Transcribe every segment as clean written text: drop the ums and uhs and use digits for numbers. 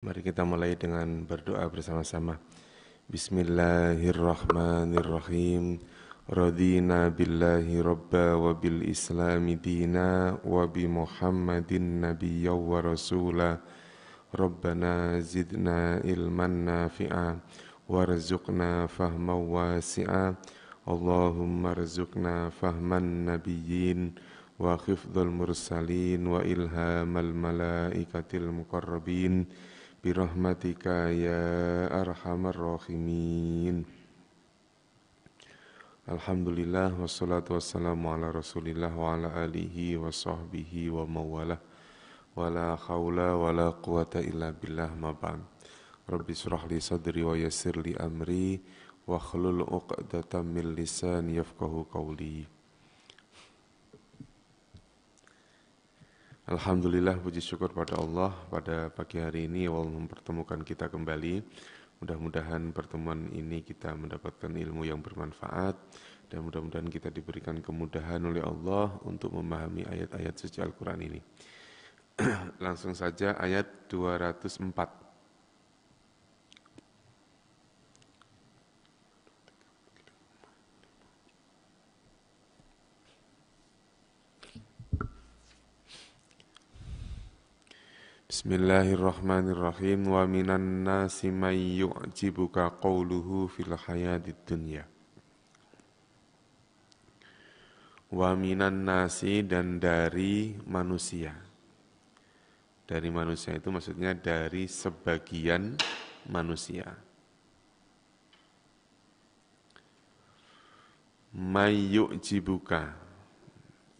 Mari kita mulai dengan berdoa bersama-sama. Bismillahirrahmanirrahim. Radina billahi rabba wa bil islami dina wa bi muhammadin nabiyya wa rasula. Rabbana zidna ilman nafi'a warzuqna fahman wasi'a. Allahumma rzuqna fahman nabiyyin wa khifdhal mursalin wa ilhamal malaikatil muqarrabin birahmatika ya arhamar rahimin. Alhamdulillah wassalatu wassalamu ala rasulillah wa ala alihi wa sahbihi wa mawalah. Wala khawla wala quwata illa billah ma ba'd. Rabbi surah li sadri wa yassir li amri wa khlul uqdatan min lisani yafqahu qawli. Alhamdulillah, puji syukur pada Allah pada pagi hari ini Allah mempertemukan kita kembali. Mudah-mudahan pertemuan ini kita mendapatkan ilmu yang bermanfaat dan mudah-mudahan kita diberikan kemudahan oleh Allah untuk memahami ayat-ayat suci Al-Quran ini. Langsung saja ayat 204. Bismillahirrahmanirrahim. Wa minan nasi may yu'jibuka qawluhu fil hayatid dunya. Wa minan nasi, dan dari manusia. Dari manusia itu maksudnya dari sebagian manusia. May yu'jibuka.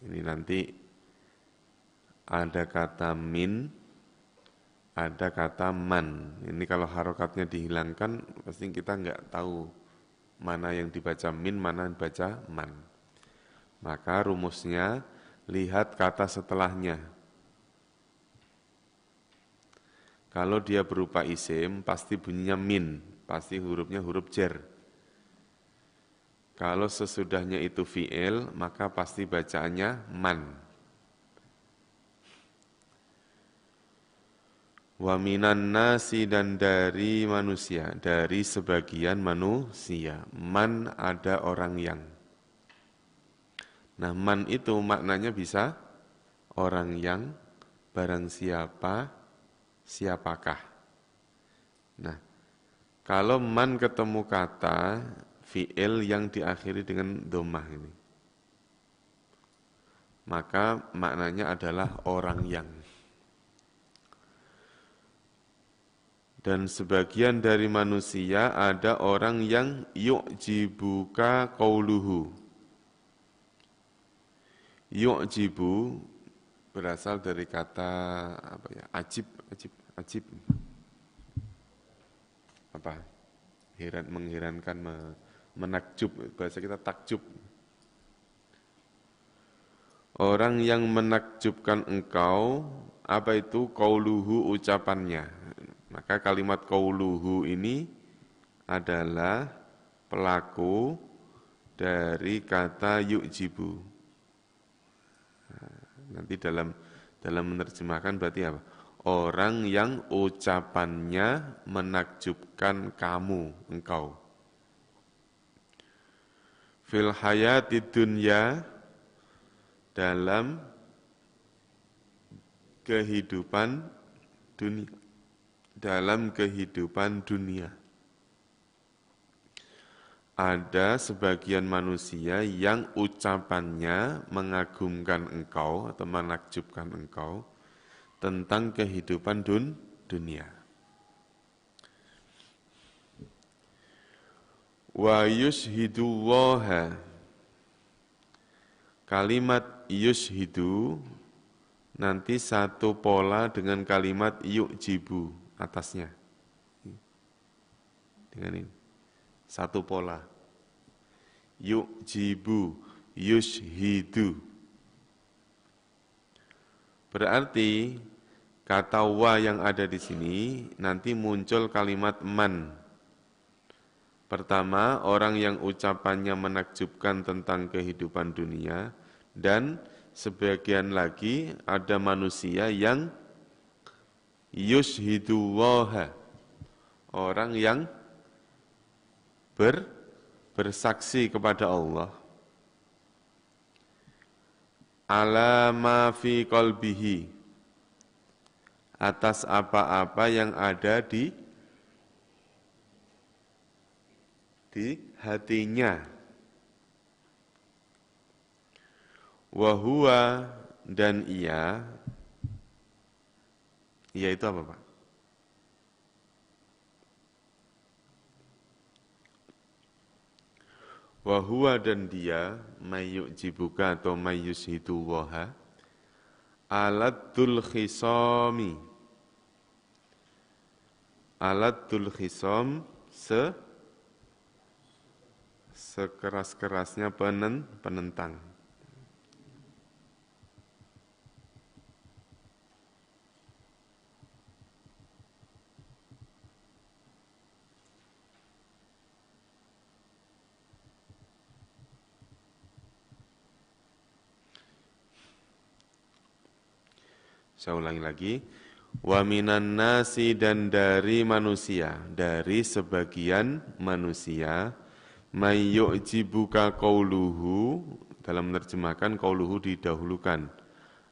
Ini nanti ada kata min, ada kata man. Ini kalau harokatnya dihilangkan, pasti kita nggak tahu mana yang dibaca min, mana yang dibaca man. Maka rumusnya, lihat kata setelahnya. Kalau dia berupa isim, pasti bunyinya min, pasti hurufnya huruf jar. Kalau sesudahnya itu fi'il, maka pasti bacaannya man. Wa minan nasi, dan dari manusia, dari sebagian manusia. Man, ada orang yang. Nah, man itu maknanya bisa orang yang, barang siapa, siapakah. Nah, kalau man ketemu kata fi'il yang diakhiri dengan dhammah ini, maka maknanya adalah orang yang. Dan sebagian dari manusia ada orang yang yu'jibuka qauluhu. Yu'jibu berasal dari kata apa ya? Ajib. Apa? Mengherankan, menakjub. Bahasa kita takjub. Orang yang menakjubkan engkau, apa itu? Qauluhu, ucapannya. Maka kalimat qauluhu ini adalah pelaku dari kata yu'jibu. Nanti dalam menerjemahkan berarti apa? Orang yang ucapannya menakjubkan kamu, engkau. Fil hayati dunya, dalam kehidupan dunia. Dalam kehidupan dunia. Ada sebagian manusia yang ucapannya mengagumkan engkau atau menakjubkan engkau tentang kehidupan dunia. Wa yushhidullaha. Kalimat yushhidu nanti satu pola dengan kalimat yu'jibu atasnya. Dengan ini. Satu pola. Yu'jibu, yushhidu. Berarti kata wa yang ada di sini nanti muncul kalimat man. Pertama, orang yang ucapannya menakjubkan tentang kehidupan dunia, dan sebagian lagi ada manusia yang yushhidullaha, orang yang bersaksi kepada Allah, ala ma fi qalbihi, atas apa-apa yang ada di hatinya, wa huwa, dan ia itu apa Pak? Wa huwa, dan dia, mayyujibuka atau mayyushidullaha, alatul khisami, alatul khisam, sekeras-kerasnya penentang. Saya ulangi lagi. Wa minan nasi, dan dari manusia, dari sebagian manusia, may yu'jibuka qauluhu, dalam menerjemahkan qauluhu didahulukan.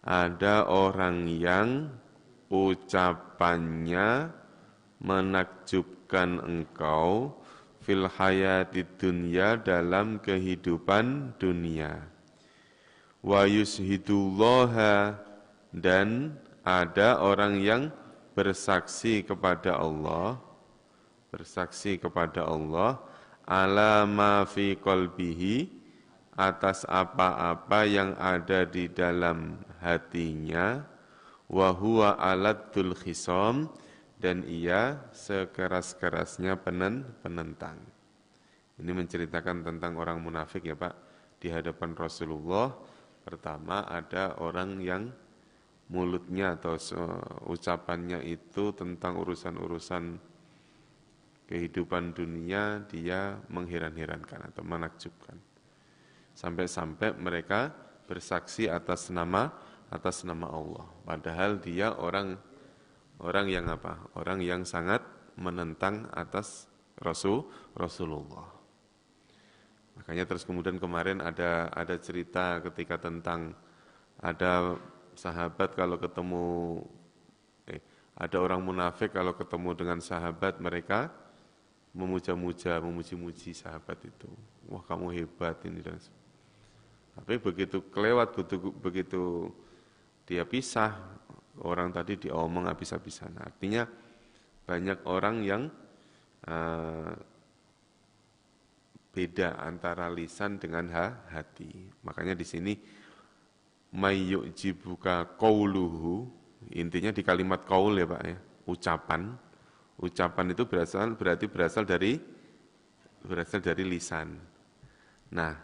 Ada orang yang ucapannya menakjubkan engkau fil hayatid dunya, dalam kehidupan dunia. Wa yushidullaha, dan ada orang yang bersaksi kepada Allah, ala ma fi qalbihi, atas apa-apa yang ada di dalam hatinya, wa huwa alatul khisam, dan ia sekeras-kerasnya penentang. Ini menceritakan tentang orang munafik ya Pak, di hadapan Rasulullah. Pertama ada orang yang mulutnya atau ucapannya itu tentang urusan-urusan kehidupan dunia, dia mengheran-herankan atau menakjubkan. Sampai-sampai mereka bersaksi atas nama Allah. Padahal dia orang yang apa? Orang yang sangat menentang atas Rasulullah. Makanya terus kemudian kemarin ada cerita ketika tentang ada sahabat kalau ketemu, ada orang munafik kalau ketemu dengan sahabat, mereka memuji-muji sahabat itu. Wah kamu hebat ini dan tapi begitu kelewat, begitu dia pisah, orang tadi diomong habis-habisan. Artinya banyak orang yang beda antara lisan dengan hati. Makanya di sini mayyujibuka qauluhu, intinya di kalimat qaul ya Pak ya, ucapan itu berarti berasal dari lisan. Nah,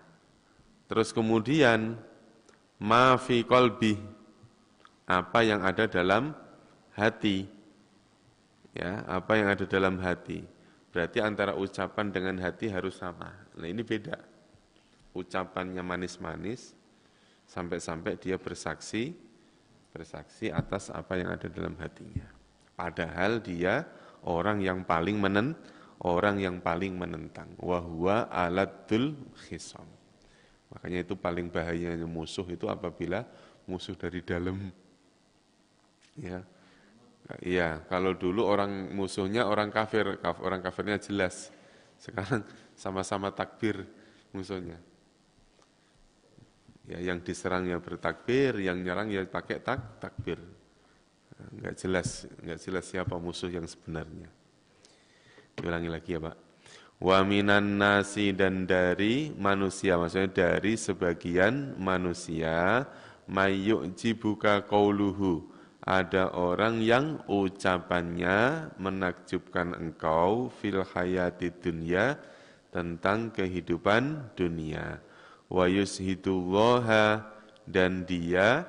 terus kemudian ma fi qalbi, apa yang ada dalam hati, ya, apa yang ada dalam hati, berarti antara ucapan dengan hati harus sama. Nah ini beda, ucapannya manis-manis, sampai-sampai dia bersaksi atas apa yang ada dalam hatinya. Padahal dia orang yang paling menentang. Wa huwa alatul khisam. Makanya itu paling bahayanya musuh itu apabila musuh dari dalam. Ya. Iya, kalau dulu musuhnya orang kafirnya jelas. Sekarang sama-sama takbir musuhnya. Ya, yang diserang ya bertakbir, yang nyerang ya pakai takbir. Enggak jelas siapa musuh yang sebenarnya. Diulangi lagi ya Pak. Wa minan nasi, dan dari manusia, maksudnya dari sebagian manusia, mayyujibuka qauluhu, ada orang yang ucapannya menakjubkan engkau fil hayatid dunya, tentang kehidupan dunia. Wa yushidullaha, dan dia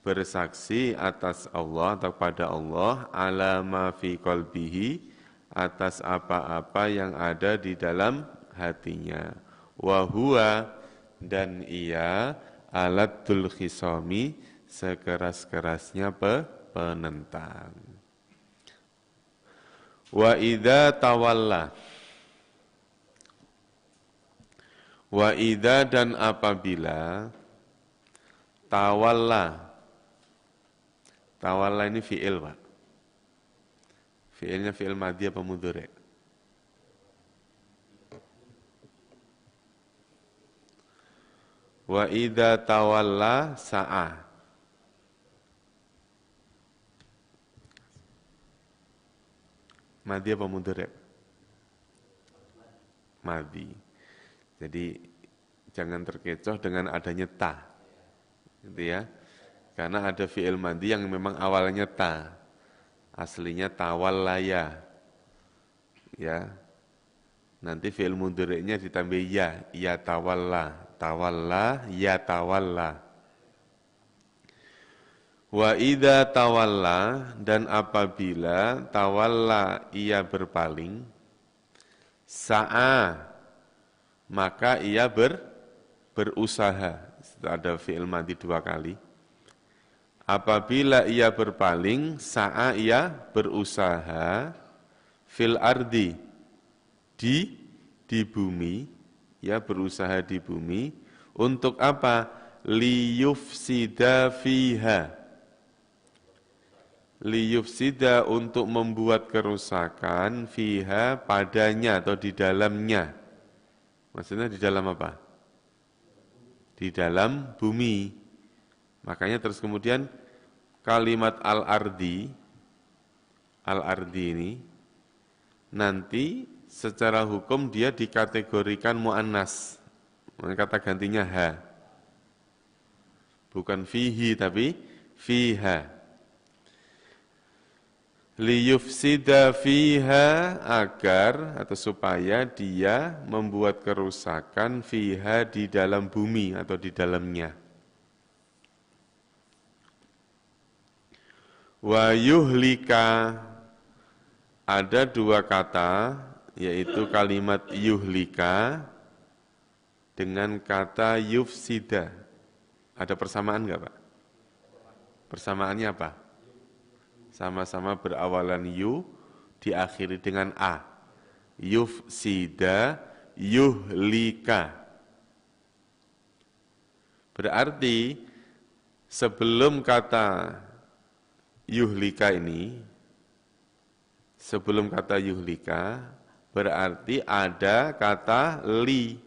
bersaksi atas Allah atau pada Allah, ala ma fi qalbihi, atas apa-apa yang ada di dalam hatinya. Wa huwa, dan ia alatul khisami, sekeras-kerasnya penentang. Wa idza tawalla. Wa idza dan apabila tawalla. Tawalla ini fi'il, Pak. Fi'ilnya fi'il madhi apa mudhari'? Wa idza tawalla sa'a. Madhi apa mudhari'? Madhi. Jadi jangan terkecoh dengan adanya ta. Gitu ya. Karena ada fi'il madhi yang memang awalnya ta. Aslinya tawallaya. Ya. Nanti fi'il mudhari'nya ditambah ya tawalla. Tawalla, ya tawalla. Wa idza tawalla dan apabila tawalla ia berpaling, sa'a maka ia berusaha. Ada fi'il madhi 2 kali. Apabila ia berpaling, sa'a ia berusaha fil ardi di bumi, ya berusaha di bumi untuk apa? Liyufsida fiha. Liyufsida untuk membuat kerusakan fiha padanya atau di dalamnya. Maksudnya di dalam apa? Di dalam bumi. Makanya terus kemudian kalimat al-ardi ini nanti secara hukum dia dikategorikan mu'annas. Kata gantinya ha. Bukan fihi tapi fiha. Liyufsida fiha agar atau supaya dia membuat kerusakan fiha di dalam bumi atau di dalamnya. Wa yuhlika, ada 2 kata, yaitu kalimat yuhlika dengan kata yufsida. Ada persamaan enggak, Pak? Persamaannya apa? Sama-sama berawalan yu, diakhiri dengan a. Yufsida, yuhlika. Berarti sebelum kata yuhlika ini, sebelum kata yuhlika, berarti ada kata li.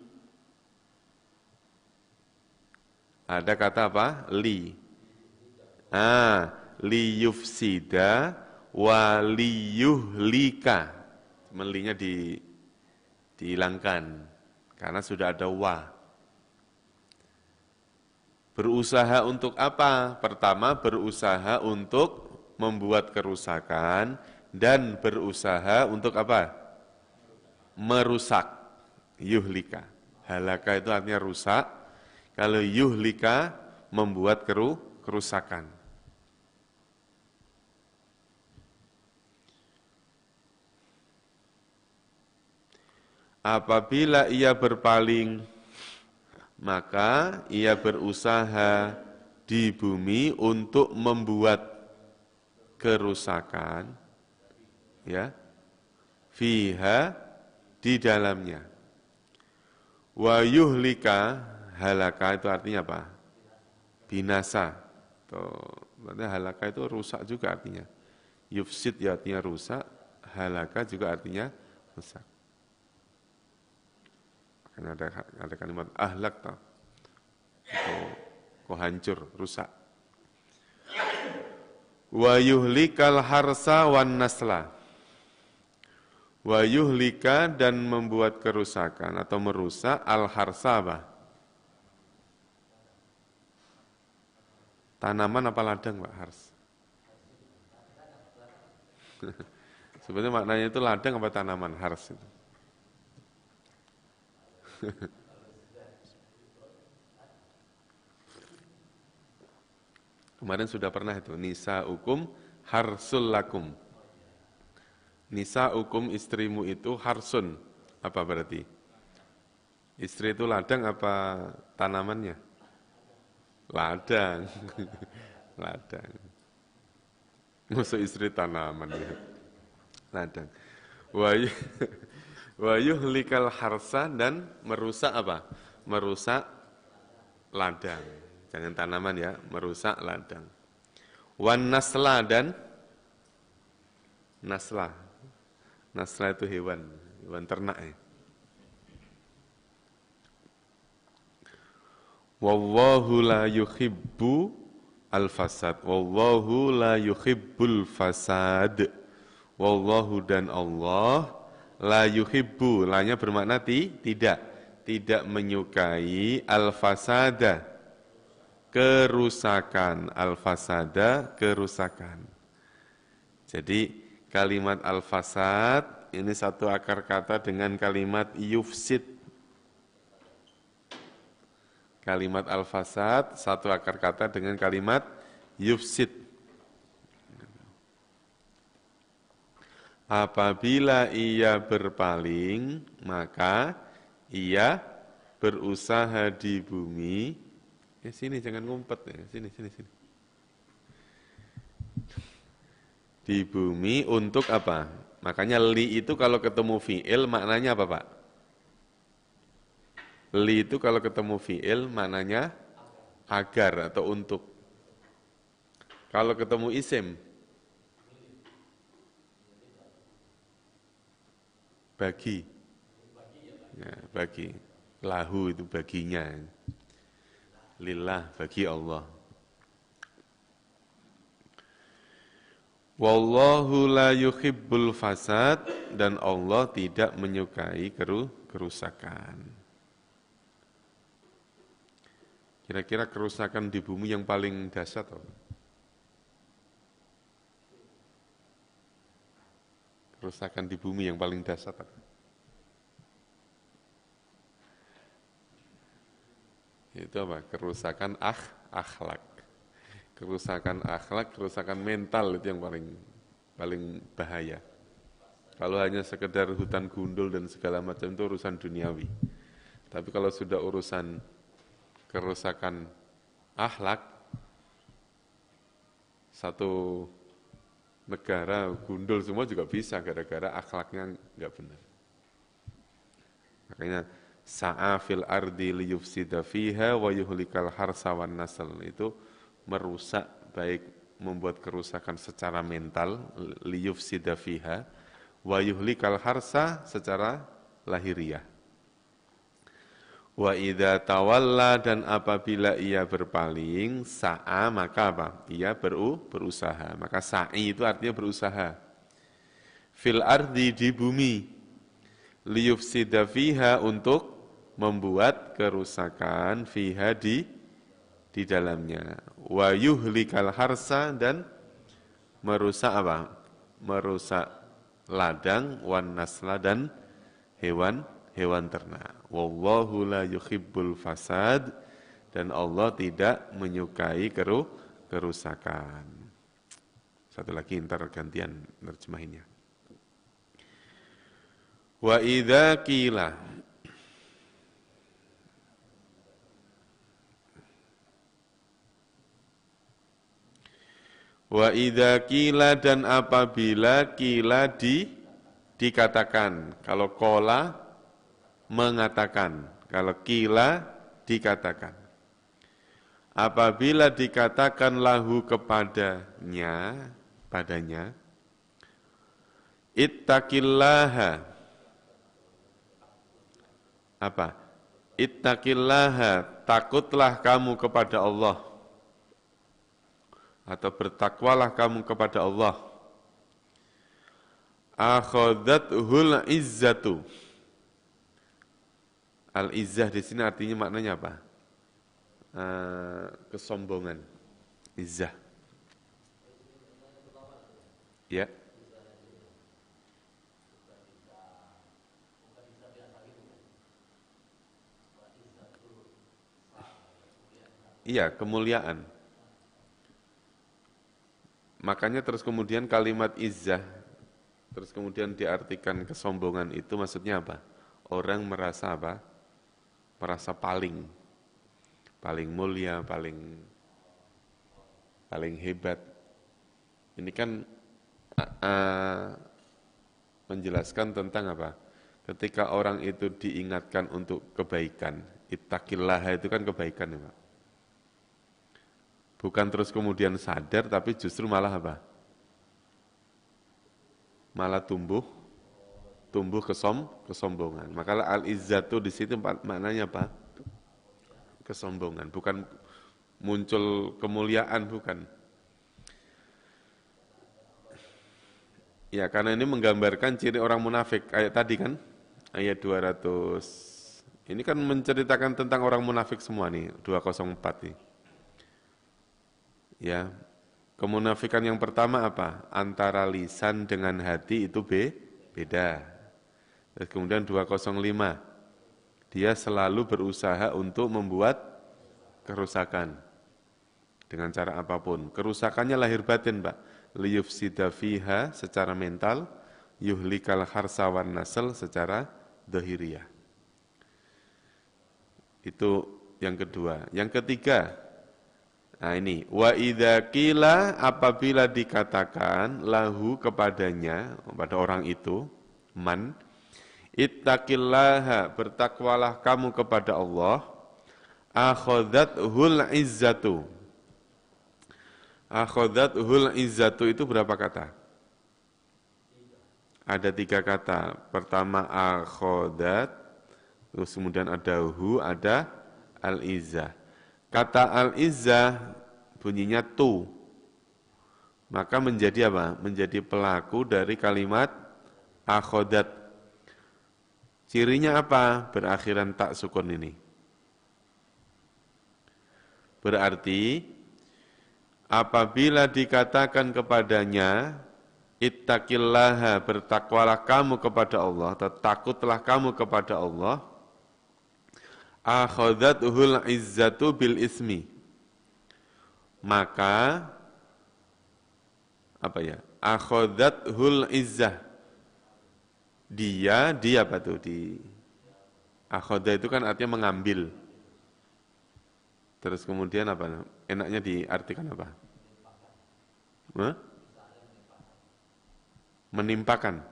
Ada kata apa? Li. Li yufsida wa li yuhlika. Melinya dihilangkan, karena sudah ada wa. Berusaha untuk apa? Pertama, berusaha untuk membuat kerusakan dan berusaha untuk apa? Merusak. Yuhlika. Halaka itu artinya rusak. Kalau yuhlika membuat kerusakan. Apabila ia berpaling, maka ia berusaha di bumi untuk membuat kerusakan, ya, fiha di dalamnya. Wa yuhlika, halaka itu artinya apa? Binasa. Berarti halaka itu rusak juga artinya. Yufsid ya artinya rusak, halaka juga artinya rusak. Makanya ada kalimat ahlak tau. Kok hancur, rusak. Wa yuhlikal harsa wan nasla. Wa yuhlika dan membuat kerusakan atau merusak al harsa apa? Tanaman apa ladang, Pak? Hars? Sebenarnya maknanya itu ladang apa tanaman, hars itu? Kemarin sudah pernah itu, nisa ukum harsul lakum. Nisa ukum istrimu itu harsun. Apa berarti? Istri itu ladang apa tanamannya? Ladang. Ladang. Maksud istri tanaman ya. ladang. Wa yu- wa yuhlikal harsa dan merusak apa? Merusak ladang. Jangan tanaman ya, merusak ladang. Wan nasla dan nasla. Nasla itu hewan, hewan ternak ya. Wallahu la yuhibbu al-fasad. Wallahu la yuhibbul fasad. Wallahu dan Allah la yuhibbu. La-nya bermakna tidak. Tidak menyukai al-fasada. Kerusakan. Al-fasada, kerusakan. Jadi kalimat al-fasad ini satu akar kata dengan kalimat yufsid. Kalimat al-fasad satu akar kata dengan kalimat yufsid. Apabila ia berpaling, maka ia berusaha di bumi. Sini jangan ngumpet ya, sini. Di bumi untuk apa? Makanya li itu kalau ketemu fi'il maknanya apa, Pak? Li itu kalau ketemu fi'il maknanya agar atau untuk. Kalau ketemu isim, bagi. Ya, bagi. Lahu itu baginya. Lillah, bagi Allah. Wallahu la yuhibbul fasad dan Allah tidak menyukai kerusakan. Kira-kira kerusakan di bumi yang paling dahsyat apa? Kerusakan di bumi yang paling dahsyat apa? Itu apa? Kerusakan akhlak. Kerusakan akhlak, kerusakan mental itu yang paling bahaya. Kalau hanya sekedar hutan gundul dan segala macam itu urusan duniawi. Tapi kalau sudah urusan kerusakan akhlak, satu negara gundul semua juga bisa gara-gara akhlaknya nggak benar. Makanya sa'a fil ardi liyufsida fiha wa yuhlikal harsa wan nasl itu merusak, baik membuat kerusakan secara mental liyufsida fiha wa yuhlikal harsa secara lahiriah. Wa idza tawalla dan apabila ia berpaling, sa'a maka apa? Ia berusaha. Maka sa'i itu artinya berusaha. Fil ardi di bumi. Liyufsida fiha untuk membuat kerusakan fiha di dalamnya. Wa yuhlikal harsa dan merusak apa? Merusak ladang, wan nasla dan hewan ternak. Wallahu la yuhibbul fasad dan Allah tidak menyukai kerusakan. Satu lagi ntar gantian nerjemahinnya. Wa idza qila Wa idza qila dan apabila qila dikatakan. Kalau qala mengatakan, kalau qila dikatakan. Apabila dikatakan lahu padanya, ittaqillaha. Apa? Ittaqillaha, takutlah kamu kepada Allah. Atau bertakwalah kamu kepada Allah. Akhadhathul izzatu. Al-izzah di sini artinya maknanya apa? Kesombongan. Izzah. Ya. Iya, kemuliaan. Makanya terus kemudian kalimat izzah, terus kemudian diartikan kesombongan itu maksudnya apa? Orang merasa apa? Merasa paling mulia, paling hebat. Ini kan menjelaskan tentang apa? Ketika orang itu diingatkan untuk kebaikan, ittaqillah itu kan kebaikan ya Pak. Bukan terus kemudian sadar, tapi justru malah apa? Malah tumbuh kesombongan. Maka al-izzatu di situ maknanya apa? Kesombongan, bukan muncul kemuliaan, bukan. Ya, karena ini menggambarkan ciri orang munafik. Ayat tadi kan, ayat 200. Ini kan menceritakan tentang orang munafik semua nih, 204 nih. Ya, kemunafikan yang pertama apa? Antara lisan dengan hati itu beda. Terus kemudian 205, dia selalu berusaha untuk membuat kerusakan dengan cara apapun. Kerusakannya lahir batin, Pak. Liyufsida fiha secara mental, yuhlikal harsa wan nasl secara dhahiriyah. Itu yang kedua. Yang ketiga, nah ini, wa idza qila apabila dikatakan lahu kepadanya, pada orang itu, man, ittaqillaha bertakwalah kamu kepada Allah, akhadhathul izzatu. Akhadhathul izzatu itu berapa kata? Ada 3 kata. Pertama akhadhat, terus kemudian ada hu, ada al-izzah. Kata al-izzah bunyinya tu. Maka menjadi apa? Menjadi pelaku dari kalimat akhodat. Cirinya apa? Berakhiran tak sukun ini. Berarti apabila dikatakan kepadanya ittaqillaha bertakwalah kamu kepada Allah, atau takutlah kamu kepada Allah, akhadhathul izzatu bil ismi, maka apa ya? Akhadhathul izzah, dia apa tuh? Akhadha itu kan artinya mengambil. Terus kemudian apa? Enaknya diartikan apa? Menimpakan.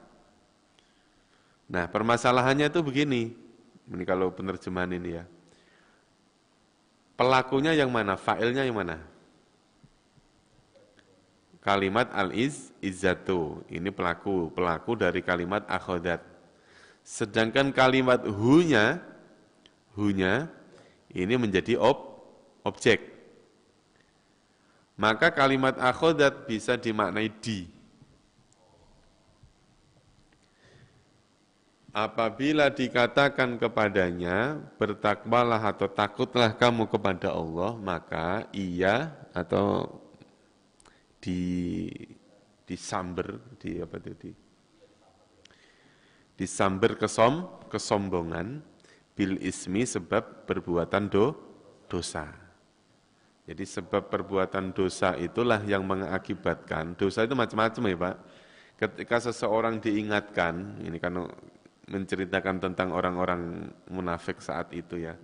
Nah, permasalahannya itu begini. Ini kalau penerjemahan ini ya. Pelakunya yang mana? Fa'ilnya yang mana? Kalimat al-izzatu. Ini pelaku dari kalimat akhodat. Sedangkan kalimat hunya ini menjadi objek. Maka kalimat akhodat bisa dimaknai di. Apabila dikatakan kepadanya, bertakwalah atau takutlah kamu kepada Allah, maka ia atau disamber, disamber kesombongan, bil ismi sebab perbuatan dosa. Jadi sebab perbuatan dosa itulah yang mengakibatkan, dosa itu macam-macam ya Pak. Ketika seseorang diingatkan, ini kan menceritakan tentang orang-orang munafik saat itu ya.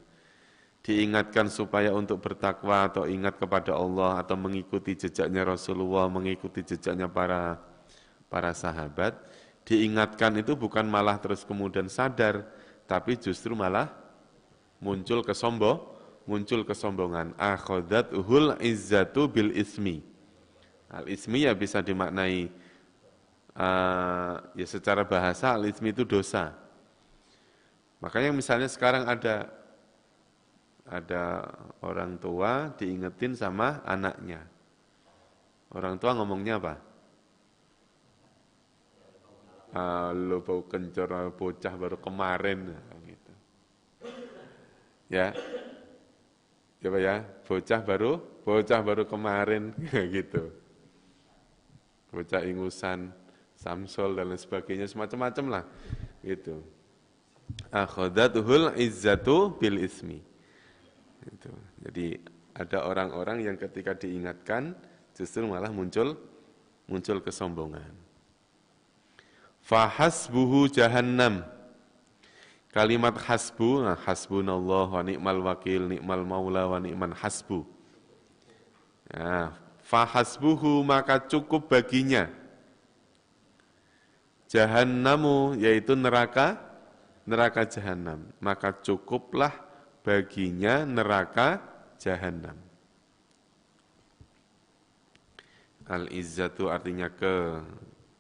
Diingatkan supaya untuk bertakwa atau ingat kepada Allah atau mengikuti jejaknya Rasulullah, mengikuti jejaknya para sahabat, diingatkan itu bukan malah terus kemudian sadar, tapi justru malah muncul kesombongan. Akhadhathul izzatu bil ismi. Al ismi ya bisa dimaknai ya secara bahasa al-ismi itu dosa. Makanya misalnya sekarang ada orang tua diingetin sama anaknya. Orang tua ngomongnya apa? Lo bau kencur bocah baru kemarin gitu. Ya. Coba ya, bocah baru kemarin gitu. Bocah ingusan Samsul dan lain sebagainya, semacam-macam lah gitu. Akhadhathul izzatu bil ismi. Gitu. Jadi ada orang-orang yang ketika diingatkan justru malah muncul kesombongan. Fahasbuhu jahannam. Kalimat hasbu, nah hasbunallah wa ni'mal wakil, ni'mal maula wa ni'man hasbu. Nah, fahasbuhu maka cukup baginya. Jahannamu, yaitu neraka jahanam. Maka cukuplah baginya neraka jahanam. Al-izzatu artinya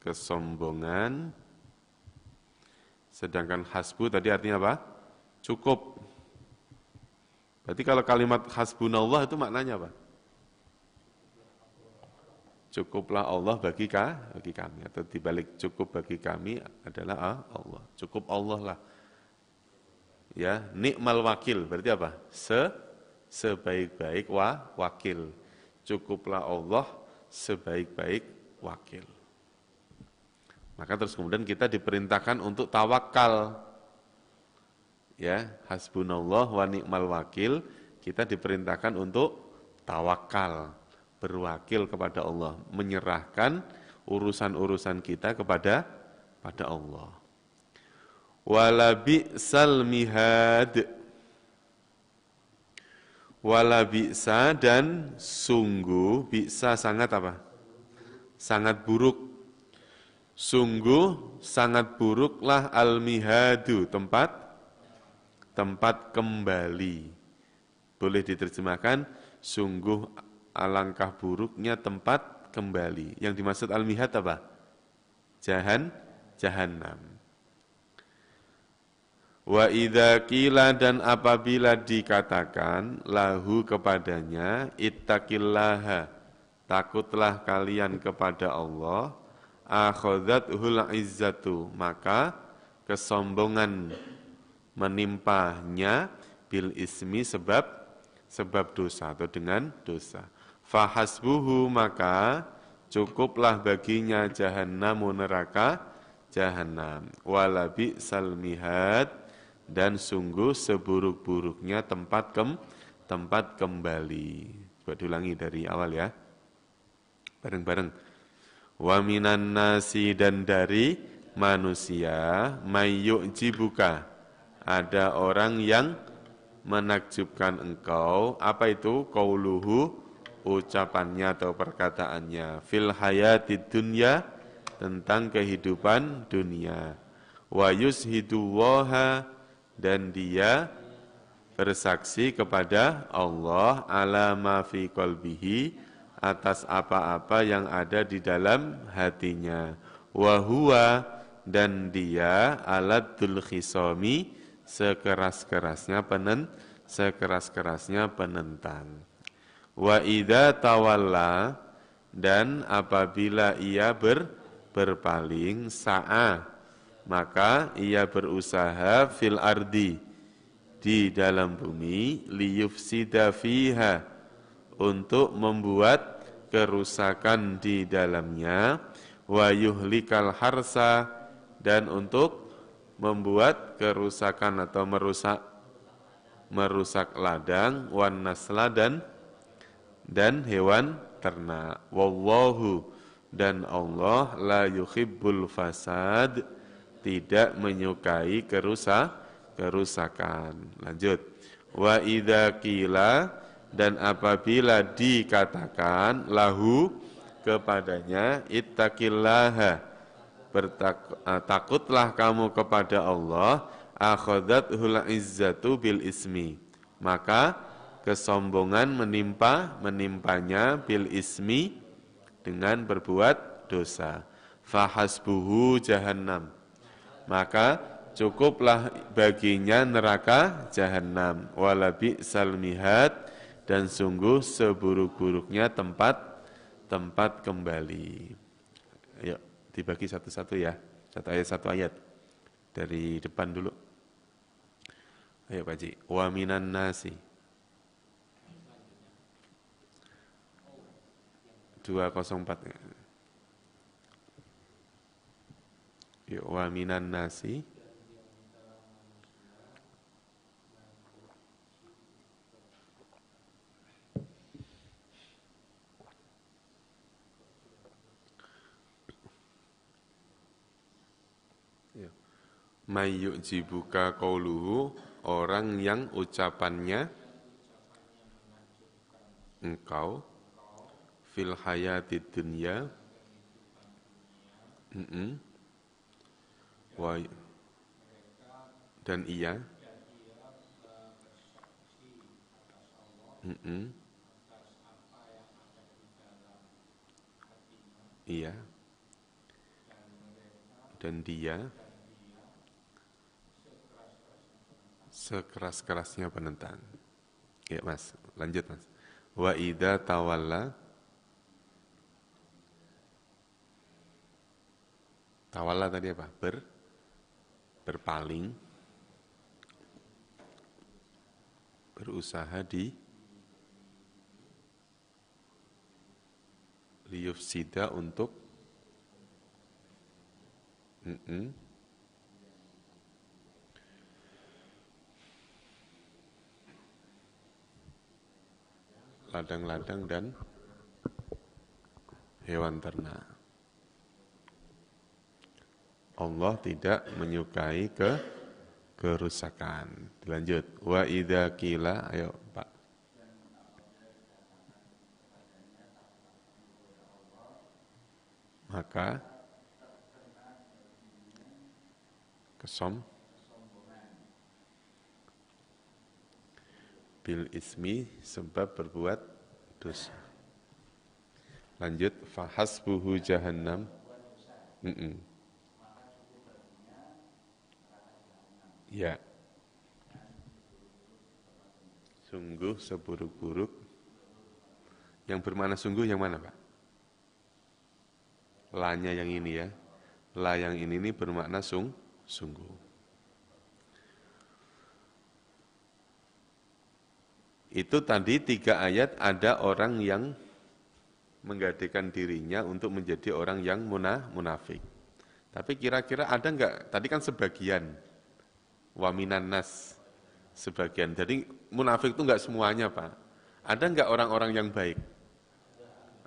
kesombongan. Sedangkan hasbu tadi artinya apa? Cukup. Berarti kalau kalimat hasbunallah itu maknanya apa? Cukuplah Allah bagi kami. Atau dibalik cukup bagi kami adalah Allah. Cukup Allah lah. Ya, nikmal wakil. Berarti apa? Sebaik-baik wakil. Cukuplah Allah sebaik-baik wakil. Maka terus kemudian kita diperintahkan untuk tawakal. Ya, hasbunallah wa ni'mal wakil, kita diperintahkan untuk tawakal, berwakil kepada Allah, menyerahkan urusan-urusan kita kepada Allah. Wala bi'sal mihad. Wala bi'sa dan sungguh, bi'sa sangat apa? Sangat buruk. Sungguh sangat buruklah al-mihadu, tempat kembali. Boleh diterjemahkan, sungguh alangkah buruknya tempat kembali. Yang dimaksud al-mihad apa? Jahannam. Wa idza qila, dan apabila dikatakan lahu kepadanya, ittaqillaha, takutlah kalian kepada Allah, akhadzathul izzatu, maka kesombongan menimpanya bil ismi sebab dosa atau dengan dosa. Fahasbuhu, maka cukuplah baginya jahannamu, neraka jahanam. Wala bi'sal mihad, dan sungguh seburuk-buruknya tempat kembali. Coba diulangi dari awal ya. Bareng-bareng. Wa minan nasi, dan dari manusia, mayyu'jibuka, ada orang yang menakjubkan engkau. Apa itu? Qauluhu, ucapannya atau perkataannya, fil hayatid dunya, tentang kehidupan dunia. Wa yushidullaha, dan dia bersaksi kepada Allah, ala ma fi qalbihi, atas apa-apa yang ada di dalam hatinya. Wa huwa, dan dia aladul khisami, sekeras-kerasnya penentang. Wa idza tawalla, dan apabila ia berpaling, sa'a, maka ia berusaha fil ardi, di dalam bumi, liyufsida fiha, untuk membuat kerusakan di dalamnya, wa yuhlikal harsa, dan untuk membuat kerusakan atau merusak ladang, wan nasla, dan hewan ternak. Wallahu, dan Allah la yuhibbul fasad, tidak menyukai kerusakan. Lanjut. Wa idza qila, dan apabila dikatakan lahu kepadanya, ittaqillaha, takutlah kamu kepada Allah, akhadzathul izzatu bil ismi, maka kesombongan menimpanya bil ismi, dengan berbuat dosa. Fahasbuhu jahannam, maka cukuplah baginya neraka jahanam. Wala bi'sal mihad, dan sungguh seburuk-buruknya tempat kembali. Ayo dibagi satu-satu ya, satu ayat dari depan dulu. Ayo Pak Ji. Wa minan nasi 204. Yuk, wa minan nasi. Mayyu'jibuka qauluhu, orang yang ucapannya engkau, fil hayatid dunya, Wa dan ia mm-mm, iya dan dia sekeras-kerasnya penentang. Ya Mas, lanjut Mas. Wa idza tawalla, tawalla tadi apa? Berpaling, berusaha di liyufsida untuk mm-mm, ladang-ladang dan hewan ternak. Allah tidak menyukai kerusakan. Lanjut. Wa idza qila, ayo Pak. Maka bil ismi sebab berbuat dosa. Lanjut. Fahasbuhu jahannam. Mm-mm. Ya. Sungguh seburuk-buruk. Yang bermakna sungguh yang mana Pak? La-nya yang ini ya. La yang ini bermakna sungguh. Itu tadi 3 ayat ada orang yang menggadaikan dirinya untuk menjadi orang yang munafik. Tapi kira-kira ada enggak? Tadi kan sebagian. Wa minan nas. Sebagian. Jadi munafik itu enggak semuanya Pak. Ada enggak orang-orang yang baik?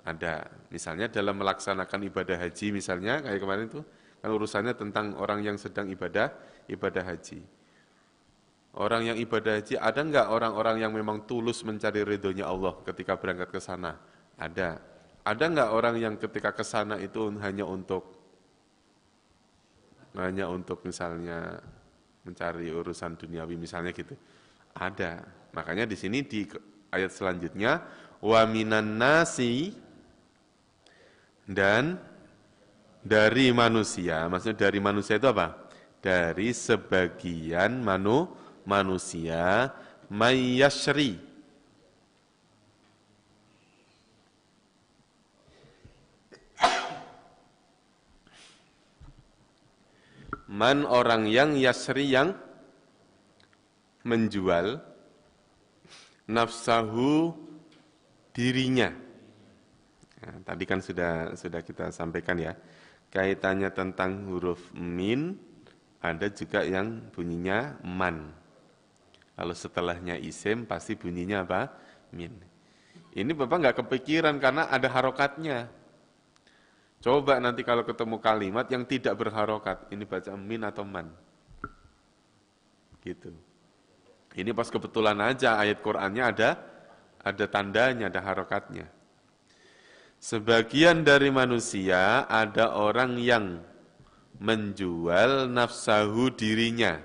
Ada. Misalnya dalam melaksanakan ibadah haji misalnya, kayak kemarin itu, kan urusannya tentang orang yang sedang ibadah haji. Orang yang ibadah haji, ada enggak orang-orang yang memang tulus mencari ridhonya Allah ketika berangkat ke sana? Ada. Ada enggak orang yang ketika ke sana itu hanya untuk misalnya mencari urusan duniawi misalnya gitu? Ada. Makanya di sini di ayat selanjutnya, wa minan nasi, dan dari manusia. Maksudnya dari manusia itu apa? Dari sebagian manusia mayyashri, man orang yang yasri yang menjual nafsahu dirinya. Nah, tadi kan sudah kita sampaikan ya. Kaitannya tentang huruf min, ada juga yang bunyinya man. Kalau setelahnya isim pasti bunyinya apa? Min. Ini Bapak nggak kepikiran karena ada harokatnya. Coba nanti kalau ketemu kalimat yang tidak berharokat, ini baca min atau man. Gitu. Ini pas kebetulan aja ayat Qur'annya ada tandanya, ada harokatnya. Sebagian dari manusia ada orang yang menjual nafsahu dirinya.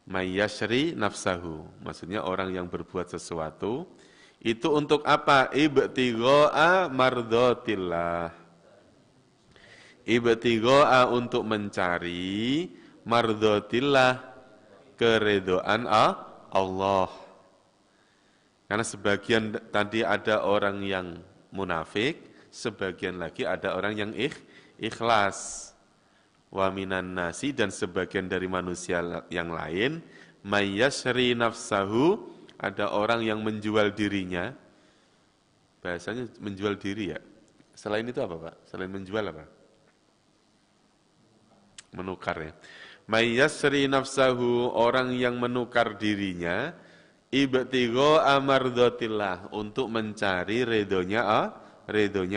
Mayyashri nafsahu, maksudnya orang yang berbuat sesuatu itu untuk apa? Ibtigha'a mardhatillah. Ibtigha'a untuk mencari mardhatillah, keridhaan Allah. Karena sebagian tadi ada orang yang munafik, sebagian lagi ada orang yang ikhlas. Wa minan nasi, dan sebagian dari manusia yang lain, mayyashri nafsahu, ada orang yang menjual dirinya. Bahasanya menjual diri ya. Selain itu apa Pak? Selain menjual apa? Menukar ya. Mayyashri nafsahu, orang yang menukar dirinya, ibtigha'a mardhatillah, untuk mencari ridhonya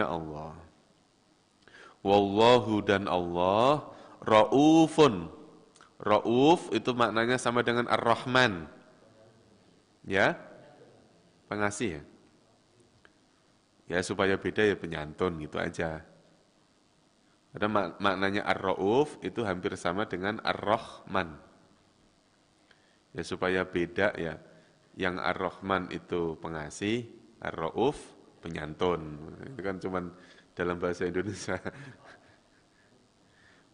Allah. Wallahu, dan Allah Ra'ufun. Ra'uf itu maknanya sama dengan Ar-Rahman. Ya? Pengasih ya? Ya supaya beda ya penyantun gitu aja. Ada maknanya Ar-Rauf itu hampir sama dengan Ar-Rahman. Ya supaya beda ya. Yang Ar-Rahman itu pengasih, Ar-Rauf penyantun. Itu kan cuman dalam bahasa Indonesia.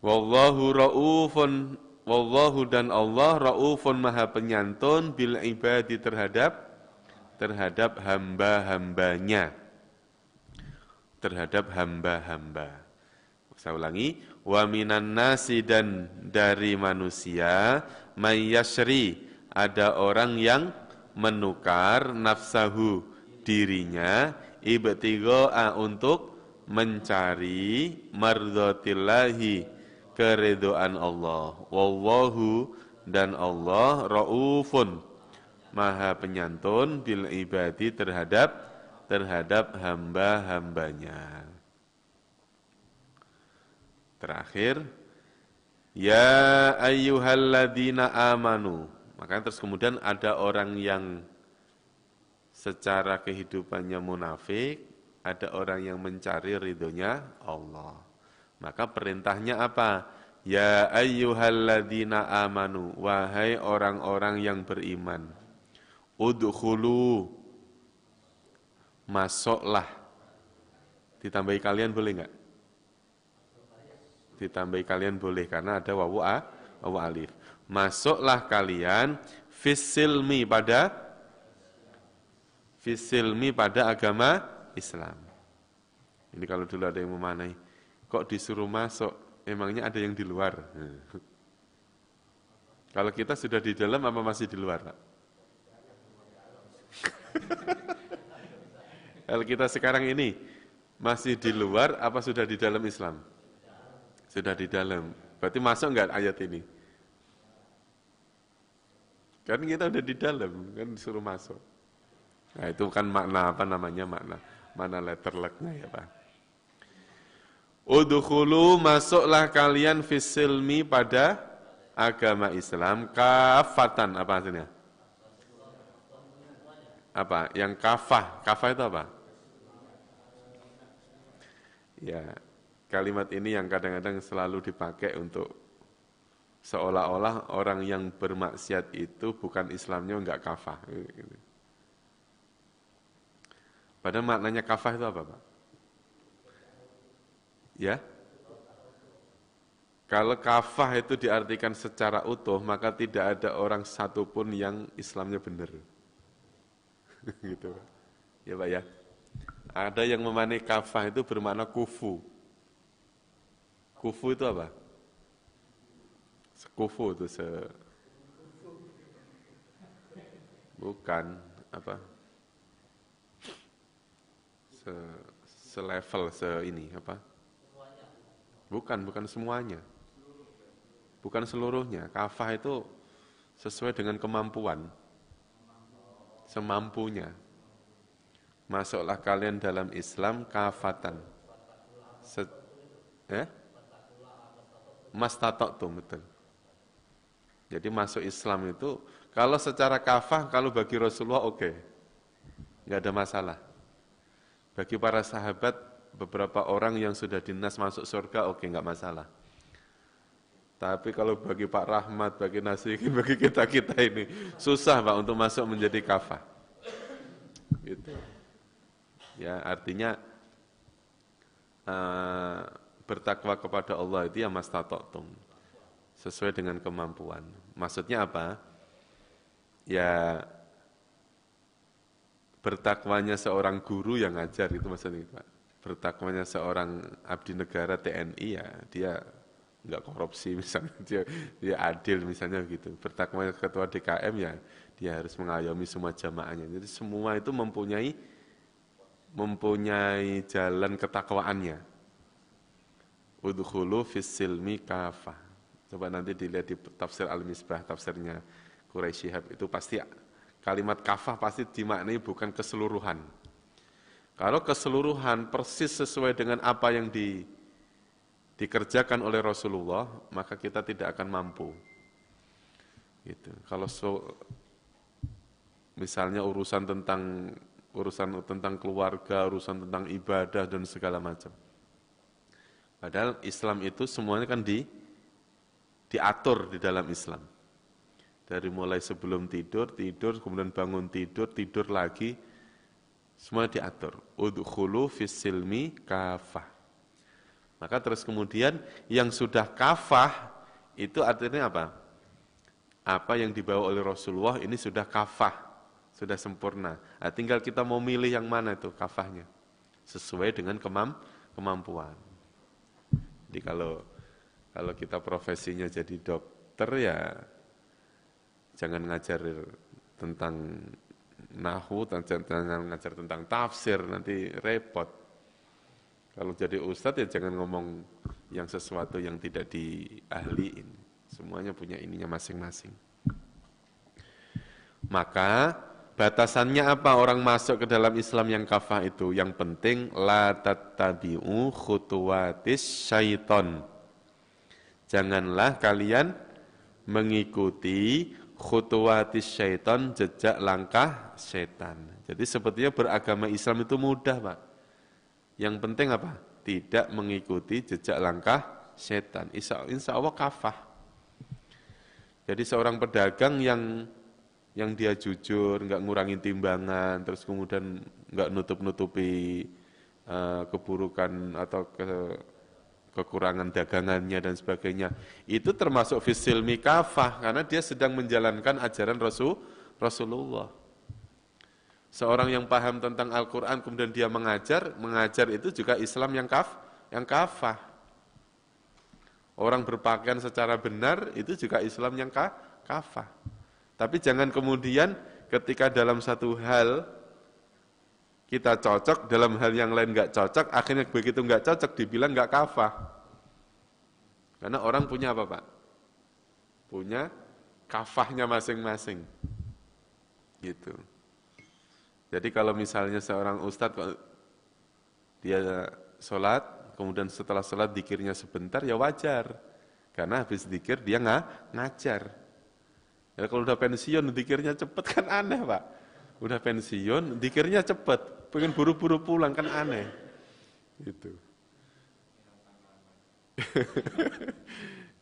Wallahu raufun, wallahu dan Allah raufun maha penyantun bil ibadi terhadap hamba-hambanya. Terhadap hamba-hamba. Saya ulangi, wa minan nasi dan dari manusia mayyashri ada orang yang menukar nafsahu dirinya ibtigha'a untuk mencari mardhatillahi keridhaan Allah. Wallahu dan Allah raufun maha penyantun bil ibadi terhadap hamba-hambanya. Terakhir, ya ayyuhalladzina amanu. Maka terus kemudian ada orang yang secara kehidupannya munafik, ada orang yang mencari ridhonya Allah. Maka perintahnya apa? Ya ayyuhalladzina amanu, wahai orang-orang yang beriman. Udkhulu, masuklah. Ditambahi kalian boleh enggak? Ditambahi kalian boleh karena ada wawu alif. Masuklah kalian fisilmi pada agama Islam. Ini kalau dulu ada yang memanai, kok disuruh masuk, emangnya ada yang di luar? Kalau kita sudah di dalam apa masih di luar, Pak? Kalau kita sekarang ini masih di luar apa sudah di dalam Islam? Sudah di dalam. Berarti masuk enggak ayat ini? Kan kita udah di dalam, kan disuruh masuk. Nah, itu kan makna apa namanya? Makna letter luck-nya ya, Pak. Udkhulu, masuklah kalian fisilmi pada agama Islam kafatan, apa artinya? Apa? Yang kafah. Kafah itu apa? Ya, kalimat ini yang kadang-kadang selalu dipakai untuk seolah-olah orang yang bermaksiat itu bukan Islamnya enggak kafah. Padahal maknanya kafah itu apa, Pak? Ya? Kalau kafah itu diartikan secara utuh, maka tidak ada orang satupun yang Islamnya benar. Gitu. Ya, Pak ya. Ada yang memaknai kafah itu bermakna kufu. Kufu itu apa? Sekufu itu bukan apa? Selevel ini apa? Bukan semuanya. Bukan seluruhnya. Kafah itu sesuai dengan kemampuan. Semampunya. Masuklah kalian dalam Islam kafatan. Mastata'tum, betul. Jadi masuk Islam itu, kalau secara kafah, kalau bagi Rasulullah oke. Nggak ada masalah. Bagi para sahabat, beberapa orang yang sudah dinas masuk surga, oke, nggak masalah. Tapi kalau bagi Pak Rahmat, bagi Nasihin, bagi kita-kita ini, susah Pak untuk masuk menjadi kafah. Gitu. Ya, artinya bertakwa kepada Allah itu ya mastata'tum, sesuai dengan kemampuan. Maksudnya apa? Ya bertakwanya seorang guru yang ngajar itu maksudnya, Pak. Bertakwanya seorang abdi negara TNI ya dia enggak korupsi misalnya, dia adil misalnya gitu. Bertakwanya ketua DKM ya dia harus mengayomi semua jamaahnya. Jadi semua itu mempunyai jalan ketakwaannya. Udkhulu fis silmi kafah. Coba nanti dilihat di tafsir Al-Misbah, tafsirnya Quraisy Shihab, itu pasti kalimat kafah pasti dimaknai bukan keseluruhan. Kalau keseluruhan persis sesuai dengan apa yang dikerjakan oleh Rasulullah, maka kita tidak akan mampu. Gitu. Kalau misalnya urusan tentang keluarga, urusan tentang ibadah dan segala macam. Padahal Islam itu semuanya kan diatur di dalam Islam. Dari mulai sebelum tidur, kemudian bangun tidur lagi, semua diatur. Udkhulu fis silmi kafah. Maka terus kemudian yang sudah kafah itu artinya apa? Apa yang dibawa oleh Rasulullah ini sudah kafah, sudah sempurna. Nah, tinggal kita mau milih yang mana itu kafahnya, sesuai dengan kemampuan. Jadi kalau kita profesinya jadi dokter ya jangan ngajar tentang nahwu, jangan ngajar tentang tafsir, nanti repot. Kalau jadi ustadz ya jangan ngomong yang sesuatu yang tidak diahliin. Semuanya punya ininya masing-masing. Maka batasannya apa orang masuk ke dalam Islam yang kafah itu? Yang penting la tattabi'u khutuwatis syaiton. Janganlah kalian mengikuti khutuwatis syaiton, jejak langkah setan. Jadi sebetulnya beragama Islam itu mudah, Pak. Yang penting apa? Tidak mengikuti jejak langkah setan. Insya Allah kafah. Jadi seorang pedagang yang dia jujur, nggak ngurangin timbangan, terus kemudian nggak nutup-nutupi keburukan atau kekurangan dagangannya dan sebagainya, itu termasuk fisilmi kafah karena dia sedang menjalankan ajaran Rasulullah. Seorang yang paham tentang Al-Quran kemudian dia mengajar itu juga Islam yang kafah. Orang berpakaian secara benar itu juga Islam yang kafah. Tapi jangan kemudian ketika dalam satu hal kita cocok, dalam hal yang lain nggak cocok, akhirnya begitu nggak cocok dibilang nggak kafah. Karena orang punya apa, Pak? Punya kafahnya masing-masing. Gitu. Jadi kalau misalnya seorang ustadz dia sholat, kemudian setelah sholat dikirnya sebentar, ya wajar. Karena habis dikir dia ngajar. Ya kalau udah pensiun dikirnya cepet kan aneh, Pak. Udah pensiun dikirnya cepet, pengen buru-buru pulang kan aneh. Gitu.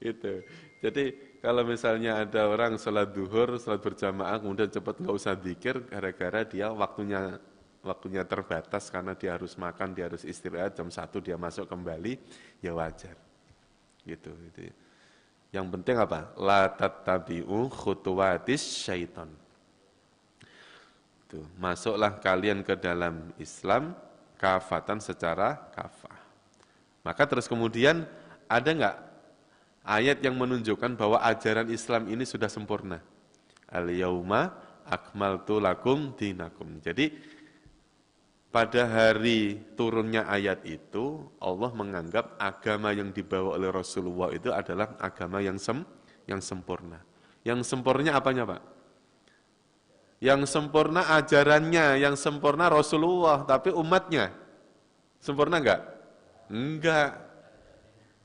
Gitu. Jadi kalau misalnya ada orang sholat duhur, sholat berjamaah, kemudian cepat nggak usah zikir, gara-gara dia waktunya terbatas karena dia harus makan, dia harus istirahat, jam 1 dia masuk kembali, ya wajar. Gitu. Yang penting apa? La tattabi'u khutuwatis syaiton. Tuh, masuklah kalian ke dalam Islam kafatan secara kafah. Maka terus kemudian ada enggak ayat yang menunjukkan bahwa ajaran Islam ini sudah sempurna? Al-yauma akmaltu lakum dinakum. Jadi pada hari turunnya ayat itu Allah menganggap agama yang dibawa oleh Rasulullah itu adalah agama yang sempurna. Yang sempurnanya apanya, Pak? Yang sempurna ajarannya, yang sempurna Rasulullah, tapi umatnya sempurna enggak? Enggak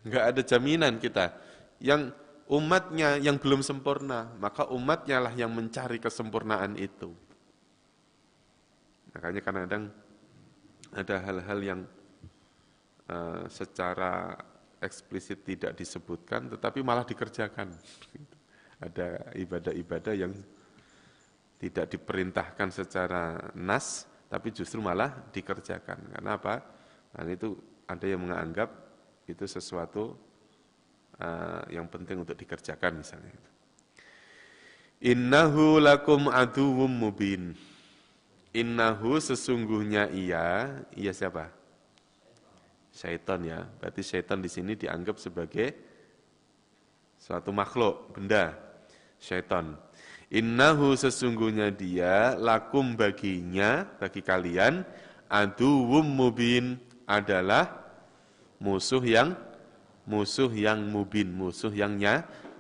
ada jaminan kita. Yang umatnya yang belum sempurna, maka umatnya lah yang mencari kesempurnaan itu. Makanya kadang-kadang ada hal-hal yang secara eksplisit tidak disebutkan, tetapi malah dikerjakan. Ada ibadah-ibadah yang tidak diperintahkan secara nas, tapi justru malah dikerjakan. Karena apa? Karena itu ada yang menganggap itu sesuatu yang penting untuk dikerjakan misalnya. Innahu lakum aduwwum mubin. Innahu sesungguhnya ia siapa? Syaitan ya. Berarti syaitan di sini dianggap sebagai suatu makhluk, benda. Syaitan. Innahu sesungguhnya dia lakum baginya, bagi kalian, aduwwum mubin adalah musuh yang mubin, musuh yang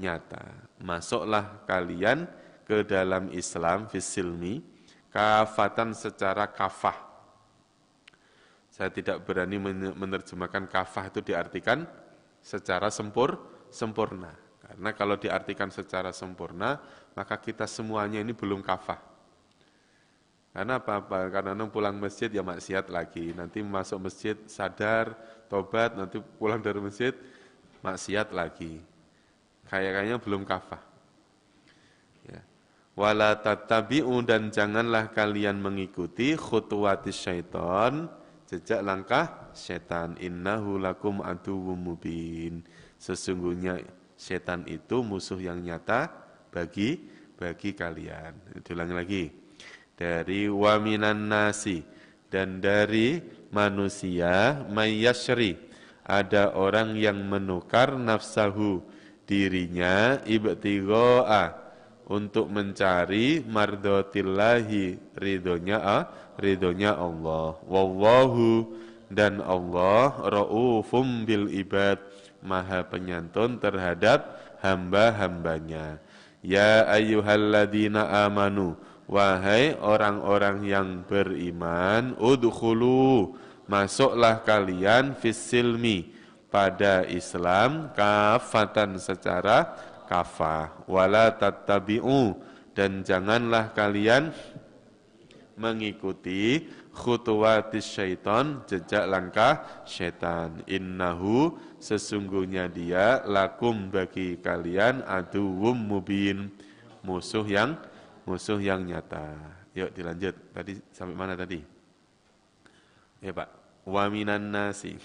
nyata. Masuklah kalian ke dalam Islam fisilmi kafatan secara kafah. Saya tidak berani menerjemahkan kafah itu diartikan secara sempurna. Karena kalau diartikan secara sempurna, maka kita semuanya ini belum kafah. Karena apa? Karena pulang masjid ya maksiat lagi. Nanti masuk masjid sadar, tobat, nanti pulang dari masjid maksiat lagi. Kayaknya belum kafah. Ya. Wala tattabi'u dan janganlah kalian mengikuti khutuwatis syaiton, jejak langkah setan. Innahu lakum aduwwum mubin. Sesungguhnya setan itu musuh yang nyata bagi kalian. Ulangi lagi. Dari waminan nasi dan dari manusia mayyashri ada orang yang menukar nafsahu dirinya ibtigha'a untuk mencari mardotillahi ridhonya Allah. Wallahu dan Allah raufum bil ibad maha penyantun terhadap hamba-hambanya. Ya ayyuhalladzina amanu wahai orang-orang yang beriman udkhulu masuklah kalian fisilmi pada Islam kafatan secara kafah wala tattabi'u dan janganlah kalian mengikuti khutuwatis syaiton jejak langkah syaitan innahu sesungguhnya dia lakum bagi kalian aduwwum mubin musuh yang nyata. Yuk dilanjut. Tadi sampai mana tadi? Ya Pak. Wa minan nasi.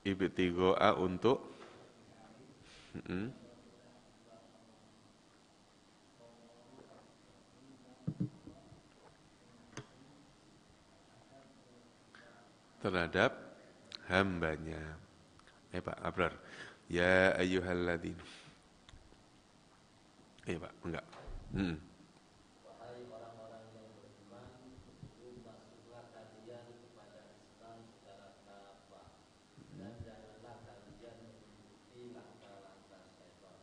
Ibtigha'a untuk terhadap hambanya. Pak Abrar. Ya ayyuhalladzina. Pak, enggak. Wahai orang-orang yang beriman, masuklah kalian kepada Islam secara kafah dan janganlah kalian mengikuti langkah-langkah syaitan.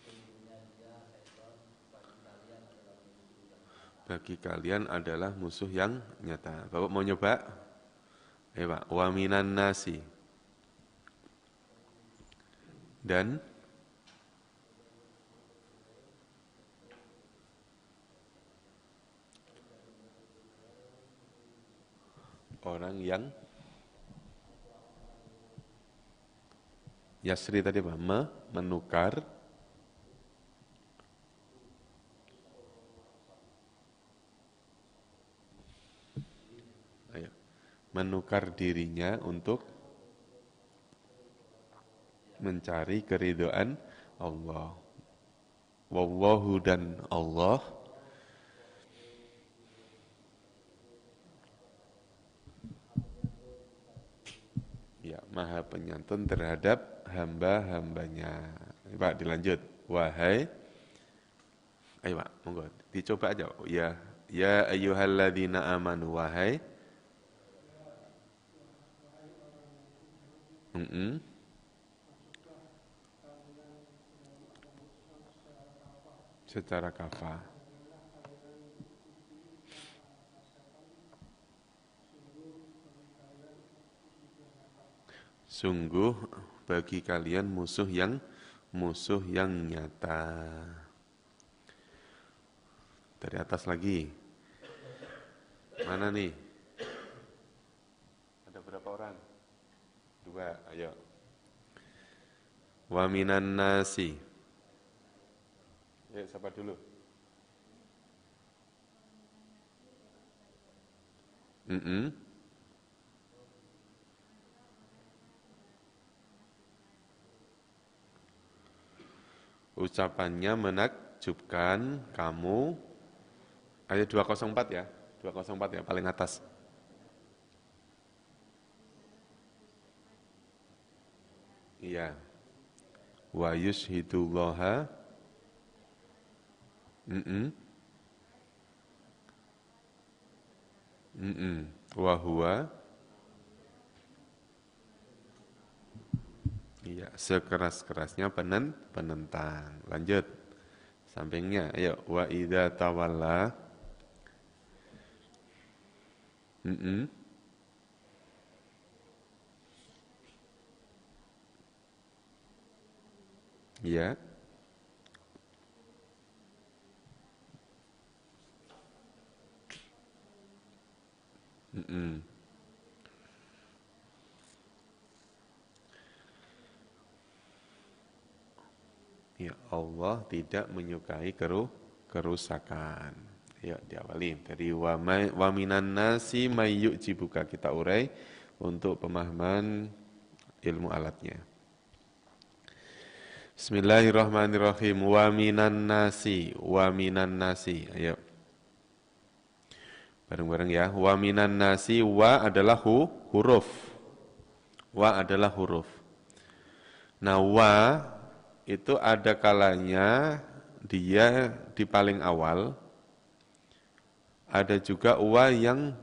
Sesungguhnya dia syaitan bagi kalian adalah musuh yang nyata. Bagi kalian adalah musuh yang nyata. Bapak mau nyoba? Pak. Wa minan nasi. Dan orang yang Yasri tadi apa? Menukar menukar dirinya untuk mencari keridhaan Allah. Wallahu dan Allah ya maha penyantun terhadap hamba-hambanya. Pak dilanjut. Wahai ayo Pak, monggo dicoba aja. Ya ayyuhalladzina amanu wahai secara kafah. Sungguh bagi kalian musuh yang nyata. Dari atas lagi. Mana nih? Ada berapa orang? 2, ayo. Wa minan nasi. Ya, siapa dulu? Ucapannya menakjubkan kamu. Ayat 204 ya. 204 ya, paling atas. Iya. Wa yushhidullaha wa huwa iya, sekeras-kerasnya penentang. Lanjut. Sampingnya, ayo. Wa idza tawalla Ya. Mm-mm. Ya, Allah tidak menyukai kerusakan. Ya, diawali dari wa minan nasi may yu'jibuka, kita urai untuk pemahaman ilmu alatnya. Bismillahirrahmanirrahim. Wa minan nasi. Ayo. Bareng-bareng ya. Wa minan nasi, wa adalah huruf. Wa adalah huruf. Nah, wa itu ada kalanya dia di paling awal, ada juga wa yang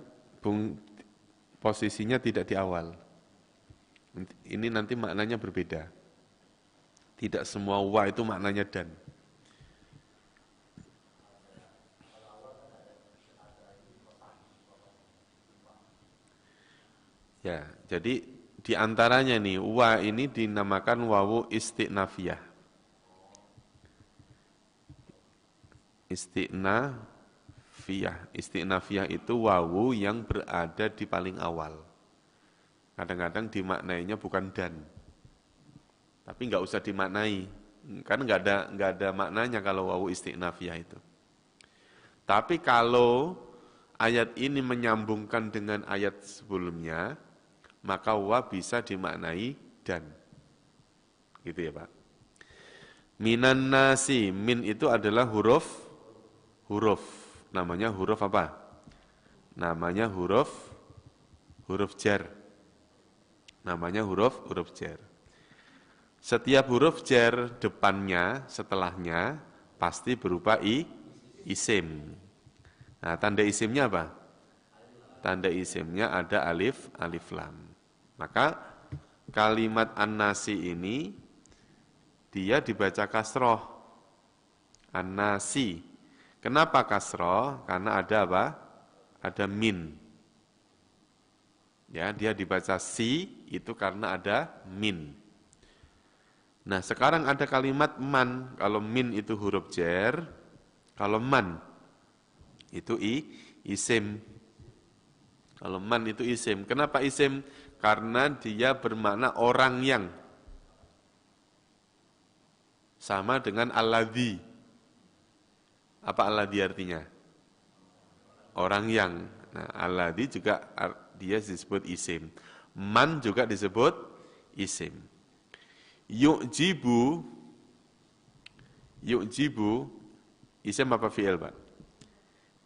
posisinya tidak di awal. Ini nanti maknanya berbeda. Tidak semua wa itu maknanya dan. Ya, jadi di antaranya nih, wa ini dinamakan wawu isti'nafiyah. Isti'nafiyah itu wawu yang berada di paling awal. Kadang-kadang dimaknainya bukan dan. Tapi nggak usah dimaknai. Kan nggak ada maknanya kalau wawu isti'nafiyah itu. Tapi kalau ayat ini menyambungkan dengan ayat sebelumnya, maka wa bisa dimaknai dan. Gitu ya Pak. Minan nasi, min itu adalah huruf. Namanya huruf apa? Namanya huruf jar. Namanya huruf jar. Setiap huruf jar depannya, setelahnya pasti berupa isim. Nah, tanda isimnya apa? Tanda isimnya ada alif lam. Maka kalimat an-nasi ini dia dibaca kasroh. An-nasi. Kenapa kasroh? Karena ada apa? Ada min. Ya, dia dibaca si itu karena ada min. Nah, sekarang ada kalimat man. Kalau min itu huruf jar, kalau man itu isim. Kalau man itu isim. Kenapa isim? Karena dia bermakna orang yang. Sama dengan alladzi. Apa alladzi artinya? Orang yang. Nah, alladzi juga dia disebut isim. Man juga disebut isim. Yu'jibu isim apa fi'il, Pak?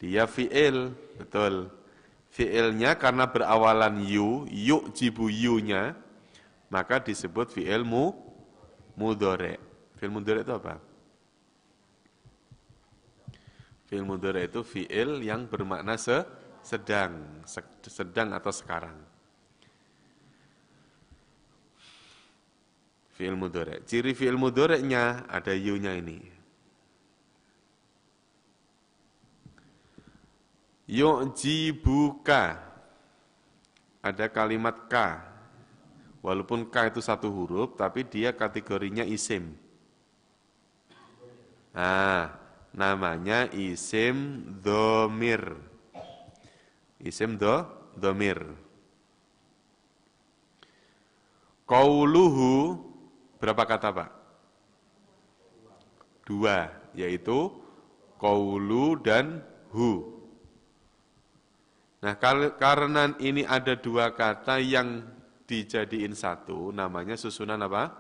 Dia fi'il, betul. Fi'ilnya karena berawalan yu'jibu yu-nya, maka disebut fi'il mudhari'. Fi'il mudhari' itu apa? Fi'il mudhari' itu fi'il yang bermakna sedang atau sekarang. Fi'il mudhari'. Ciri fi'il mudhari'nya ada yu-nya ini. Yu'jibuka. Ada kalimat ka. Walaupun ka itu satu huruf, tapi dia kategorinya isim. Nah, namanya isim dhamir. Isim dhamir. Qauluhu berapa kata, Pak? 2, yaitu qaulu dan hu. Nah, karena ini ada 2 kata yang dijadiin satu, namanya susunan apa?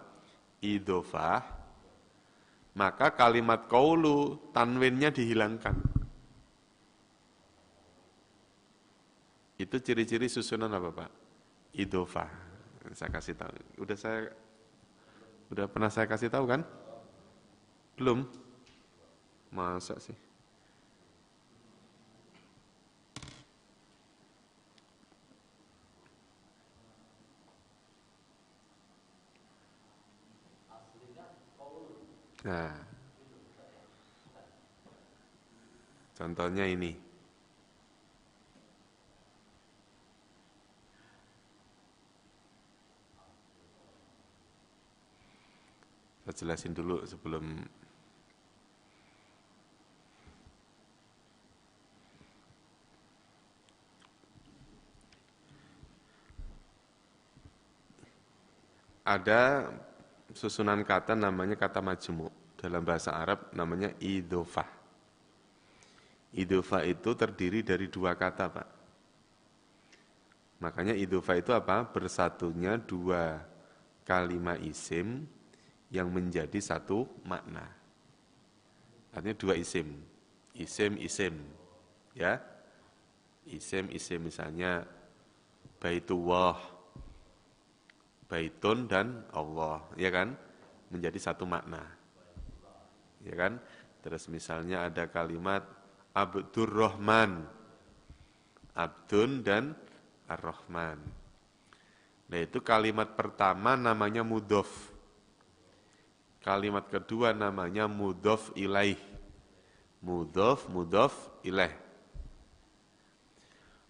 Idhofah. Maka kalimat qaulu tanwinnya dihilangkan. Itu ciri-ciri susunan apa, Pak? Idhofah. Saya kasih tahu. Udah pernah saya kasih tahu kan? Belum? Masa sih? Nah, contohnya ini. Saya jelasin dulu sebelum ada susunan kata namanya kata majmu'. Dalam bahasa Arab namanya idhofah. Idhofah itu terdiri dari dua kata, Pak. Makanya idhofah itu apa? Bersatunya dua kalimat isim yang menjadi satu makna. Artinya dua isim. Isim. Ya. Isim misalnya Baitullah, Baitun dan Allah, ya kan? Menjadi satu makna. Ya kan? Terus misalnya ada kalimat Abdurrahman, Abdun dan Ar-Rahman. Nah itu kalimat pertama namanya mudhof. Kalimat kedua namanya mudhof ilaih. Mudhof ilaih.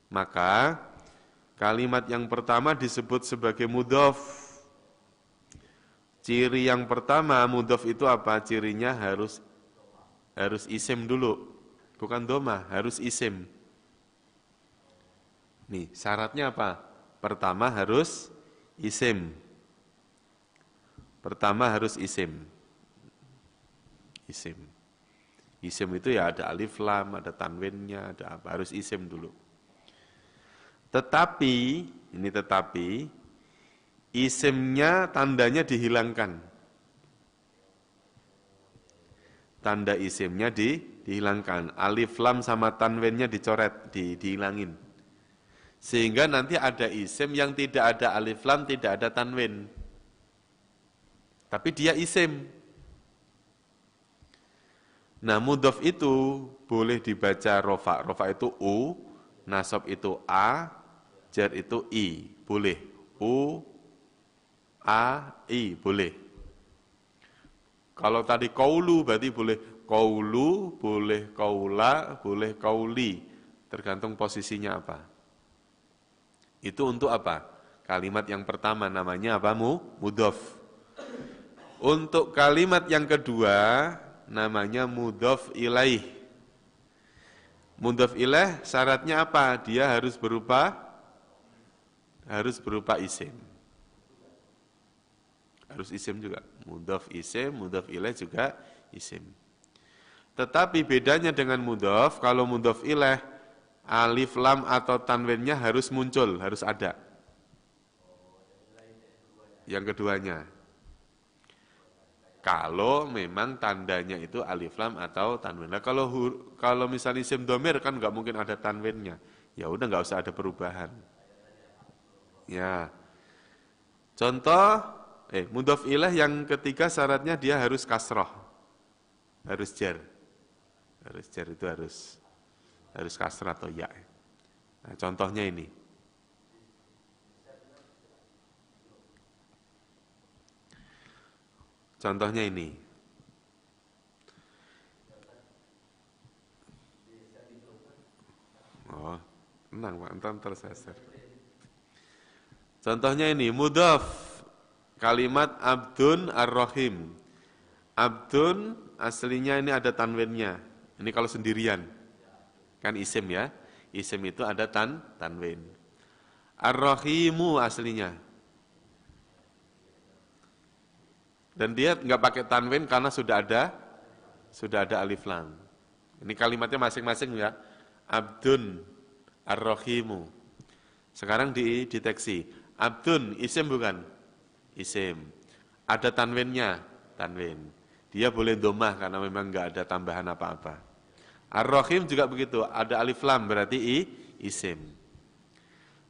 Maka kalimat yang pertama disebut sebagai mudhof. Ciri yang pertama mudhof itu apa? Cirinya harus isim dulu. Bukan doma, harus isim. Nih, syaratnya apa? Pertama harus isim. Isim itu ya ada alif lam, ada tanwinnya, ada apa? Harus isim dulu. Tetapi isimnya tandanya dihilangkan. Tanda isimnya dihilangkan. Alif lam sama tanwinnya dicoret, dihilangin. Sehingga nanti ada isim yang tidak ada alif lam, tidak ada tanwin. Tapi dia isim. Nah, mudhof itu boleh dibaca rofa. Rofa itu u, nasab itu a, jar itu i. Boleh. U, a, i. Boleh. Kalau tadi kaulu berarti boleh kaulu, boleh kaula, boleh kauli. Tergantung posisinya apa. Itu untuk apa? Kalimat yang pertama namanya apa? Mudhof. Untuk kalimat yang kedua namanya mudhof ilaih. Mudhof ilaih syaratnya apa? Dia harus berupa isim. Harus isim juga. Mudhof isim, mudhof ilaih juga isim. Tetapi bedanya dengan mudhof, kalau mudhof ilaih alif lam atau tanwinnya harus muncul, harus ada. Yang keduanya. Kalau memang tandanya itu alif lam atau tanwin. Nah, kalau misalnya isim domir kan nggak mungkin ada tanwinnya. Ya udah nggak usah ada perubahan. Ya. Contoh mudhof ilaih yang ketiga syaratnya dia harus kasroh. Harus jar. Harus jar itu harus kasrah atau ya. Nah, contohnya ini. Contohnya ini. Oh, tenang Pak, entar saya. Contohnya ini, mudhof. Kalimat Abdun Ar-Rahim. Abdun aslinya ini ada tanwinnya. Ini kalau sendirian. Kan isim ya. Isim itu ada tanwin. Ar-Rahimu aslinya. Dan dia nggak pakai tanwin karena sudah ada alif lam. Ini kalimatnya masing-masing ya. Abdun Ar-Rahimu. Sekarang dideteksi. Abdun isim bukan? Isim. Ada tanwinnya, tanwin. Dia boleh domah karena memang nggak ada tambahan apa-apa. Ar-Rahim juga begitu, ada alif lam berarti isim.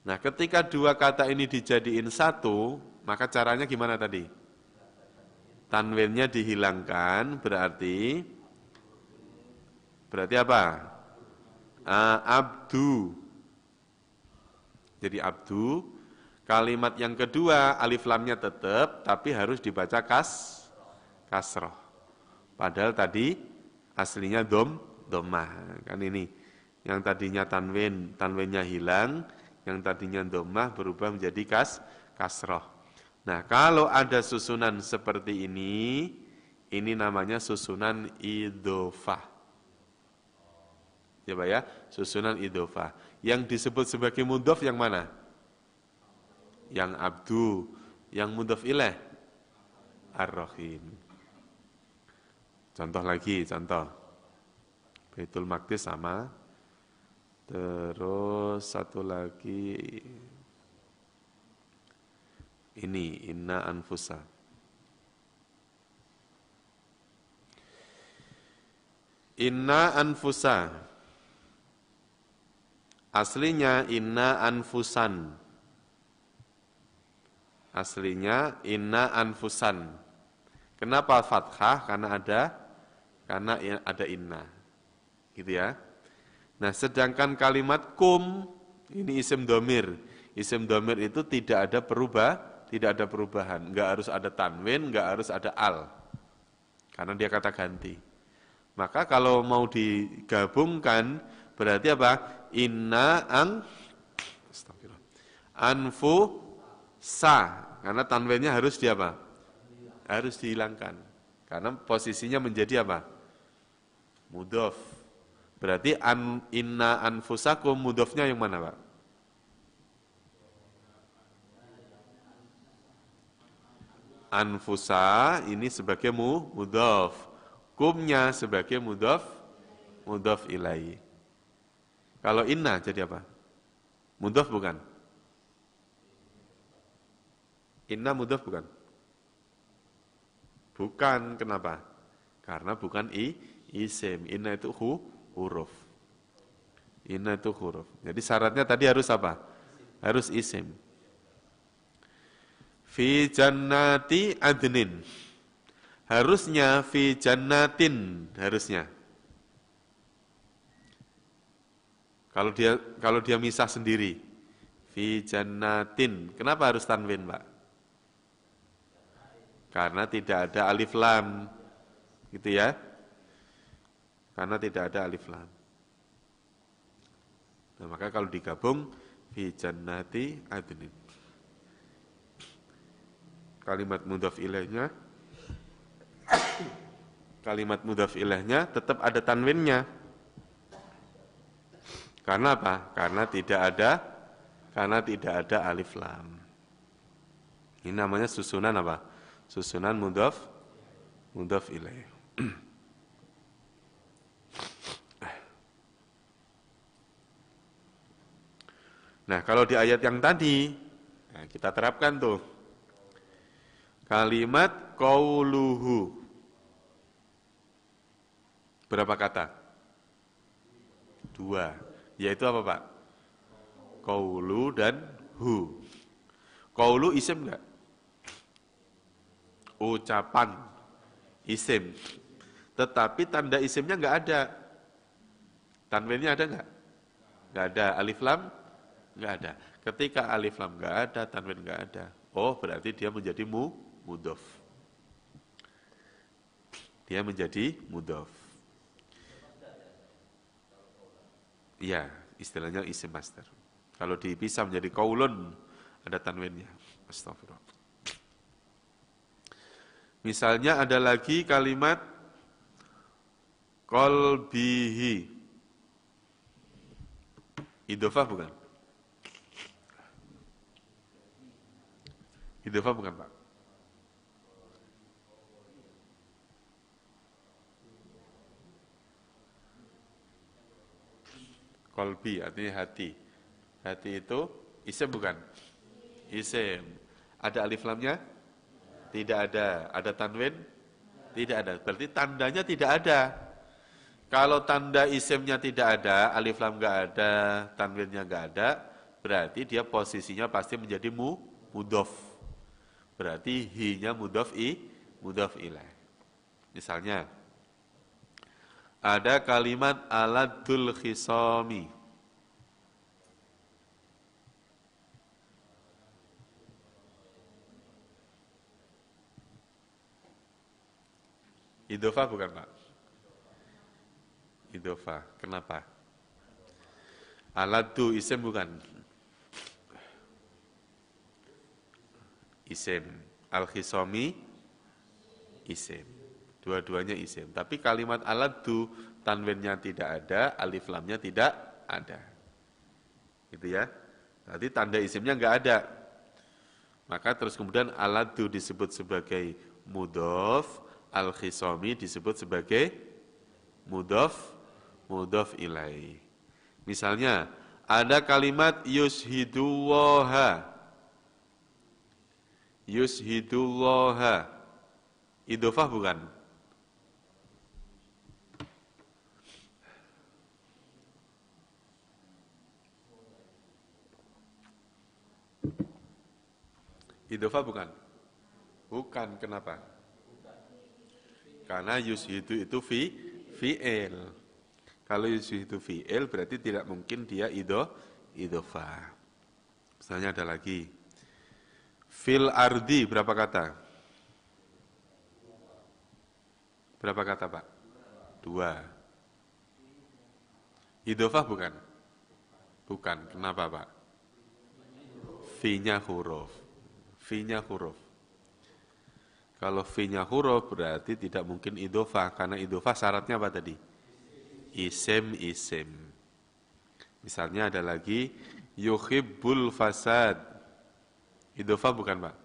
Nah, ketika dua kata ini dijadiin satu, maka caranya gimana tadi? Tanwinnya dihilangkan, berarti apa? Abdu. Jadi abdu, kalimat yang kedua alif lamnya tetap, tapi harus dibaca kasroh. Padahal tadi aslinya domah. Kan ini, yang tadinya tanwinnya hilang, yang tadinya domah berubah menjadi kasroh. Nah, kalau ada susunan seperti ini namanya susunan idhofah. Ya Pak ya, susunan idhofah. Yang disebut sebagai mudhof yang mana? Yang abdu. Yang mudhof ilaih? Ar-Rahim. Contoh lagi, contoh. Baitul Maqdis sama. Terus satu lagi ini inna anfusa. Inna anfusa. Aslinya inna anfusan. Aslinya inna anfusan. Kenapa fathah? Karena ada inna. Gitu ya. Nah, sedangkan kalimat kum ini isim domir. Isim domir itu tidak ada perubahan. Enggak harus ada tanwin, enggak harus ada al. Karena dia kata ganti. Maka kalau mau digabungkan berarti apa? Inna anfu sa. Karena tanwinnya harus apa? Harus dihilangkan. Karena posisinya menjadi apa? Mudhof. Berarti inna anfusakum mudhofnya yang mana, Pak? Anfusa ini sebagai mudhof. Kumnya sebagai mudhof ilaih. Kalau inna jadi apa? Mudhof bukan? Inna mudhof bukan? Bukan, kenapa? Karena bukan isim. Inna itu huruf. Inna itu huruf. Jadi syaratnya tadi harus apa? Harus isim. Fi jannati adnin. Harusnya fi jannatin, harusnya. Kalau dia misah sendiri. Fi jannatin. Kenapa harus tanwin, Pak? Karena tidak ada alif lam. Gitu ya. Karena tidak ada alif lam. Nah, maka kalau digabung fi jannati adnin. Kalimat mudhaf ilaihnya tetap ada tanwinnya. Karena apa? Karena tidak ada alif lam. Ini namanya susunan apa? Susunan mudhaf ilaih. Nah, kalau di ayat yang tadi, nah kita terapkan tuh. Kalimat qauluhu. Berapa kata? 2. Yaitu apa, Pak? Qaulu dan hu. Qaulu isim enggak? Ucapan isim. Tetapi tanda isimnya enggak ada. Tanwinnya ada enggak? Enggak ada. Alif lam? Enggak ada. Ketika alif lam enggak ada, tanwin enggak ada. Oh, berarti dia menjadi mudhof. Dia menjadi mudhof. Iya, istilahnya isim master. Kalau dipisah menjadi qaulun, ada tanwinnya. Astagfirullah. Misalnya ada lagi kalimat qalbihi. Idhofah bukan? Idhofah bukan, Pak? Qalbi artinya hati. Hati itu isim bukan? Isim. Ada alif lamnya? Tidak ada. Ada tanwin? Tidak ada. Berarti tandanya tidak ada. Kalau tanda isimnya tidak ada, alif lam enggak ada, tanwinnya enggak ada, berarti dia posisinya pasti menjadi mudhof. Berarti hi-nya mudhof ilaih. Misalnya ada kalimat aladul khisami. Idhofah bukan, Pak? Idhofah. Kenapa? Aladu isim bukan? isim. Al-khisomi isim. Dua-duanya isim. Tapi kalimat aladu tanwinnya tidak ada, alif lamnya tidak ada. Gitu ya. Berarti tanda isimnya enggak ada. Maka terus kemudian aladu disebut sebagai mudhof, al-khisomi disebut sebagai mudhof ilaih. Misalnya ada kalimat yushidullaha. Yushidullaha. Idhofah bukan? Idhofah bukan? Bukan, kenapa? Karena yushidu itu fi'il. Kalau yushidu fi'il berarti tidak mungkin dia idhofah. Misalnya ada lagi. Fil ardi berapa kata? Berapa kata Pak? 2. Idhofah bukan? Bukan, kenapa Pak? Fi-nya huruf. Fi-nya huruf. Kalau fi-nya huruf berarti tidak mungkin idhofah. Karena idhofah syaratnya apa tadi? Isim. Misalnya ada lagi yuhibbul fasad. Idhofah bukan Pak?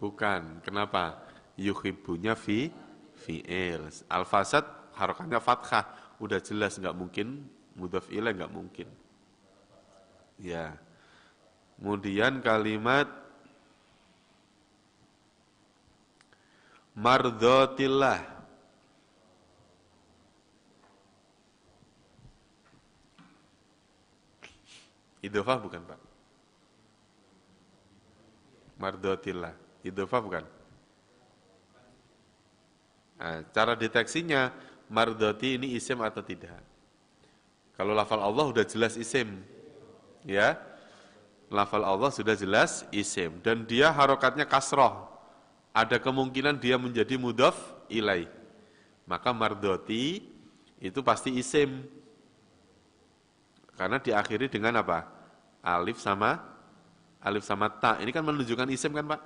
Bukan. Kenapa? Yuhibbunya fi'il. Al-fasad harokatnya fathah. Udah jelas nggak mungkin. Mudhof ilaih nggak mungkin. Ya. Kemudian kalimat mardhatillah. Idhofah bukan Pak? Mardhatillah. Idhofah bukan? Nah, cara deteksinya mardhati ini isim atau tidak. Kalau lafal Allah sudah jelas isim. Ya. Lafal Allah sudah jelas isim dan dia harokatnya kasroh. Ada kemungkinan dia menjadi mudhof ilaih. Maka mardhati itu pasti isim. Karena diakhiri dengan apa? Alif sama ta. Ini kan menunjukkan isim kan Pak?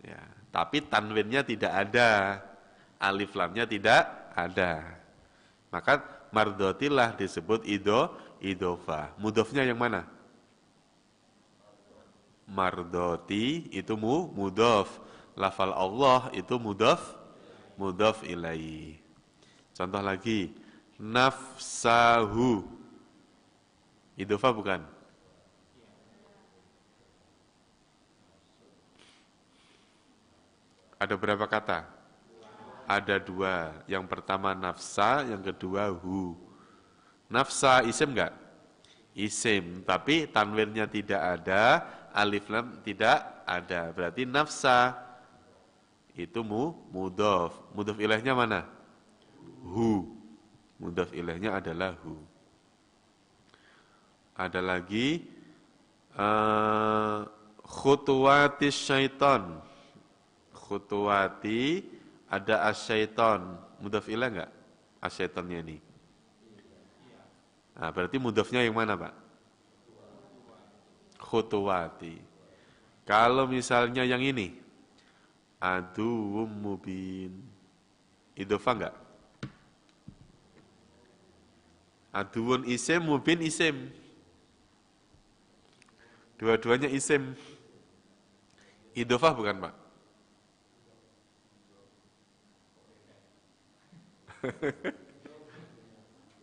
Ya, tapi tanwinnya tidak ada. Alif lamnya tidak ada. Maka mardhatillah disebut idhofah. Mudhofnya yang mana? Mardhati itu mudhof. Lafal Allah itu mudhof ilaih. Contoh lagi, nafsahu. Idhofah bukan? Ada berapa kata? Ada 2. Yang pertama nafsa, yang kedua hu. Nafsa isim enggak? Isim, tapi tanwinnya tidak ada, alif lam tidak ada. Berarti nafsa itu mudhof. Mudhof ilaihnya mana? Hu. Mudhof ilaihnya adalah hu. Ada lagi khutuwati syaiton. Khutuwati ada asyaiton. Mudhof ilaih enggak? Asyaitonnya ini. Nah, berarti mudhofnya yang mana Pak? Khutuwati. Kalau misalnya yang ini, aduwwum mubin. Idhofah enggak? Aduwwun isim, mubin isim. Dua-duanya isim. Idhofah bukan Pak?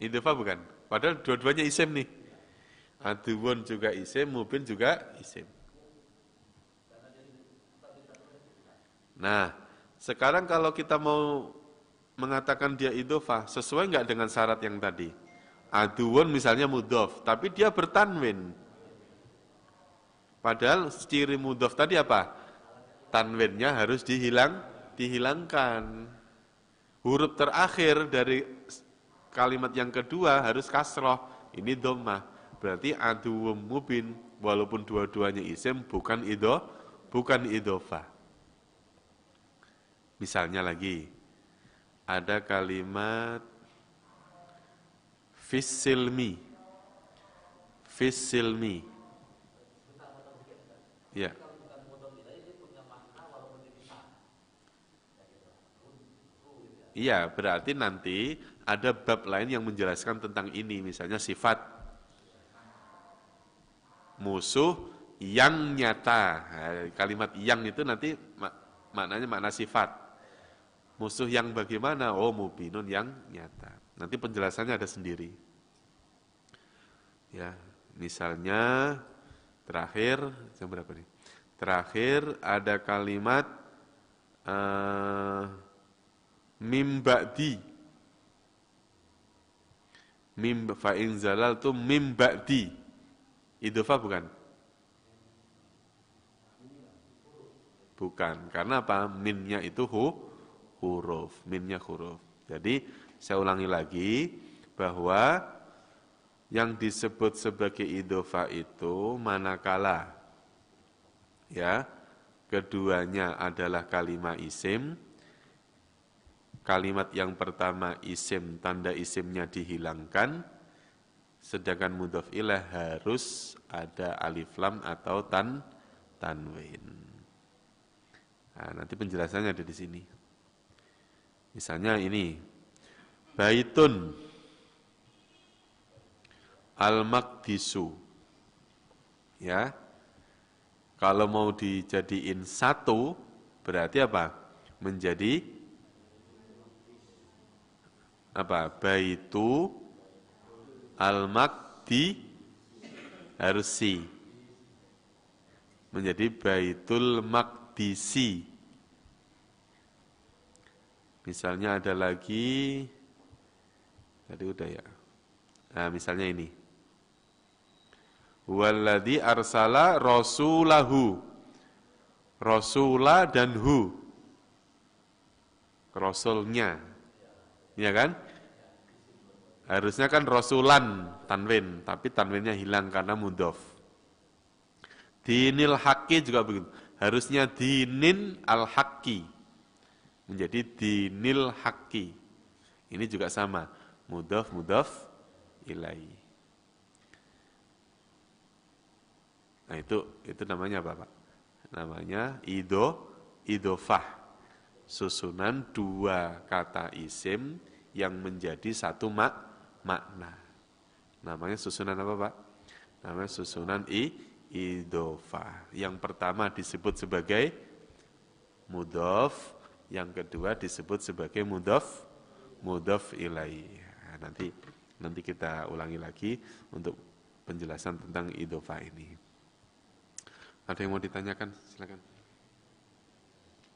Idhofah bukan? Padahal dua-duanya isim nih. Aduwwun juga isim, mubin juga isim. Nah, sekarang kalau kita mau mengatakan dia idhofah, sesuai enggak dengan syarat yang tadi? Aduwwun misalnya mudhof, tapi dia bertanwin. Padahal ciri mudhof tadi apa? Tanwinnya harus dihilangkan. Huruf terakhir dari kalimat yang kedua harus kasroh. Ini dhammah. Berarti aduwwum mubin, walaupun dua-duanya isim bukan idhofah. Misalnya lagi, ada kalimat fissilmi. Fissilmi. Ya. Iya, berarti nanti ada bab lain yang menjelaskan tentang ini, misalnya sifat musuh yang nyata. Nah, kalimat yang itu nanti maknanya makna sifat. Musuh yang bagaimana? Oh, mubinun yang nyata. Nanti penjelasannya ada sendiri. Ya, misalnya terakhir jam berapa nih? Terakhir ada kalimat mim ba'di. Mim fa'in zalal itu mim ba'di. Idhofah bukan? Bukan, karena apa? Minnya itu huruf, minnya huruf. Jadi saya ulangi lagi bahwa yang disebut sebagai idhofah itu manakala ya keduanya adalah kalimat isim. Kalimat yang pertama isim, tanda isimnya dihilangkan, sedangkan mudhof ilaih harus ada alif lam atau tanwin. Nah, nanti penjelasannya ada di sini. Misalnya ini, baitun al-maqdisu. Ya. Kalau mau dijadiin satu, berarti apa? Menjadi apa? Baitu al-maqdi harus si. Menjadi baitul maqdisi. Misalnya ada lagi, tadi udah ya. Nah, misalnya ini. Walladzi arsala rasulahu. Rasula dan hu. Rasulnya. Ya kan? Harusnya kan rasulan tanwin, tapi tanwinnya hilang karena mudhof. Dinil haqqi juga begitu. Harusnya dinin al-haqqi. Menjadi dinil haqqi. Ini juga sama. Mudhof ilaihi. Nah itu namanya apa Pak? Namanya idhofah. Susunan dua kata isim yang menjadi satu makna. Namanya susunan apa Pak? Namanya susunan idhofah. Yang pertama disebut sebagai mudhof, yang kedua disebut sebagai mudhof ilaihi. Nah, nanti kita ulangi lagi untuk penjelasan tentang idhofah ini. Ada yang mau ditanyakan? Silakan.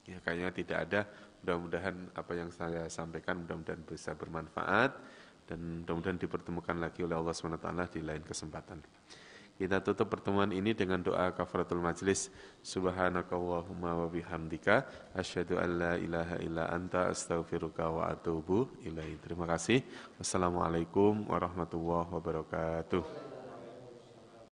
Ya, kayaknya tidak ada. Mudah-mudahan apa yang saya sampaikan mudah-mudahan bisa bermanfaat dan mudah-mudahan dipertemukan lagi oleh Allah SWT di lain kesempatan. Kita tutup pertemuan ini dengan doa kafaratul majlis. Subhanakallahumma wa bihamdika asyhadu an la ilaha illa anta astaghfiruka wa atubu ilaik. Terima kasih. Wassalamualaikum warahmatullahi wabarakatuh.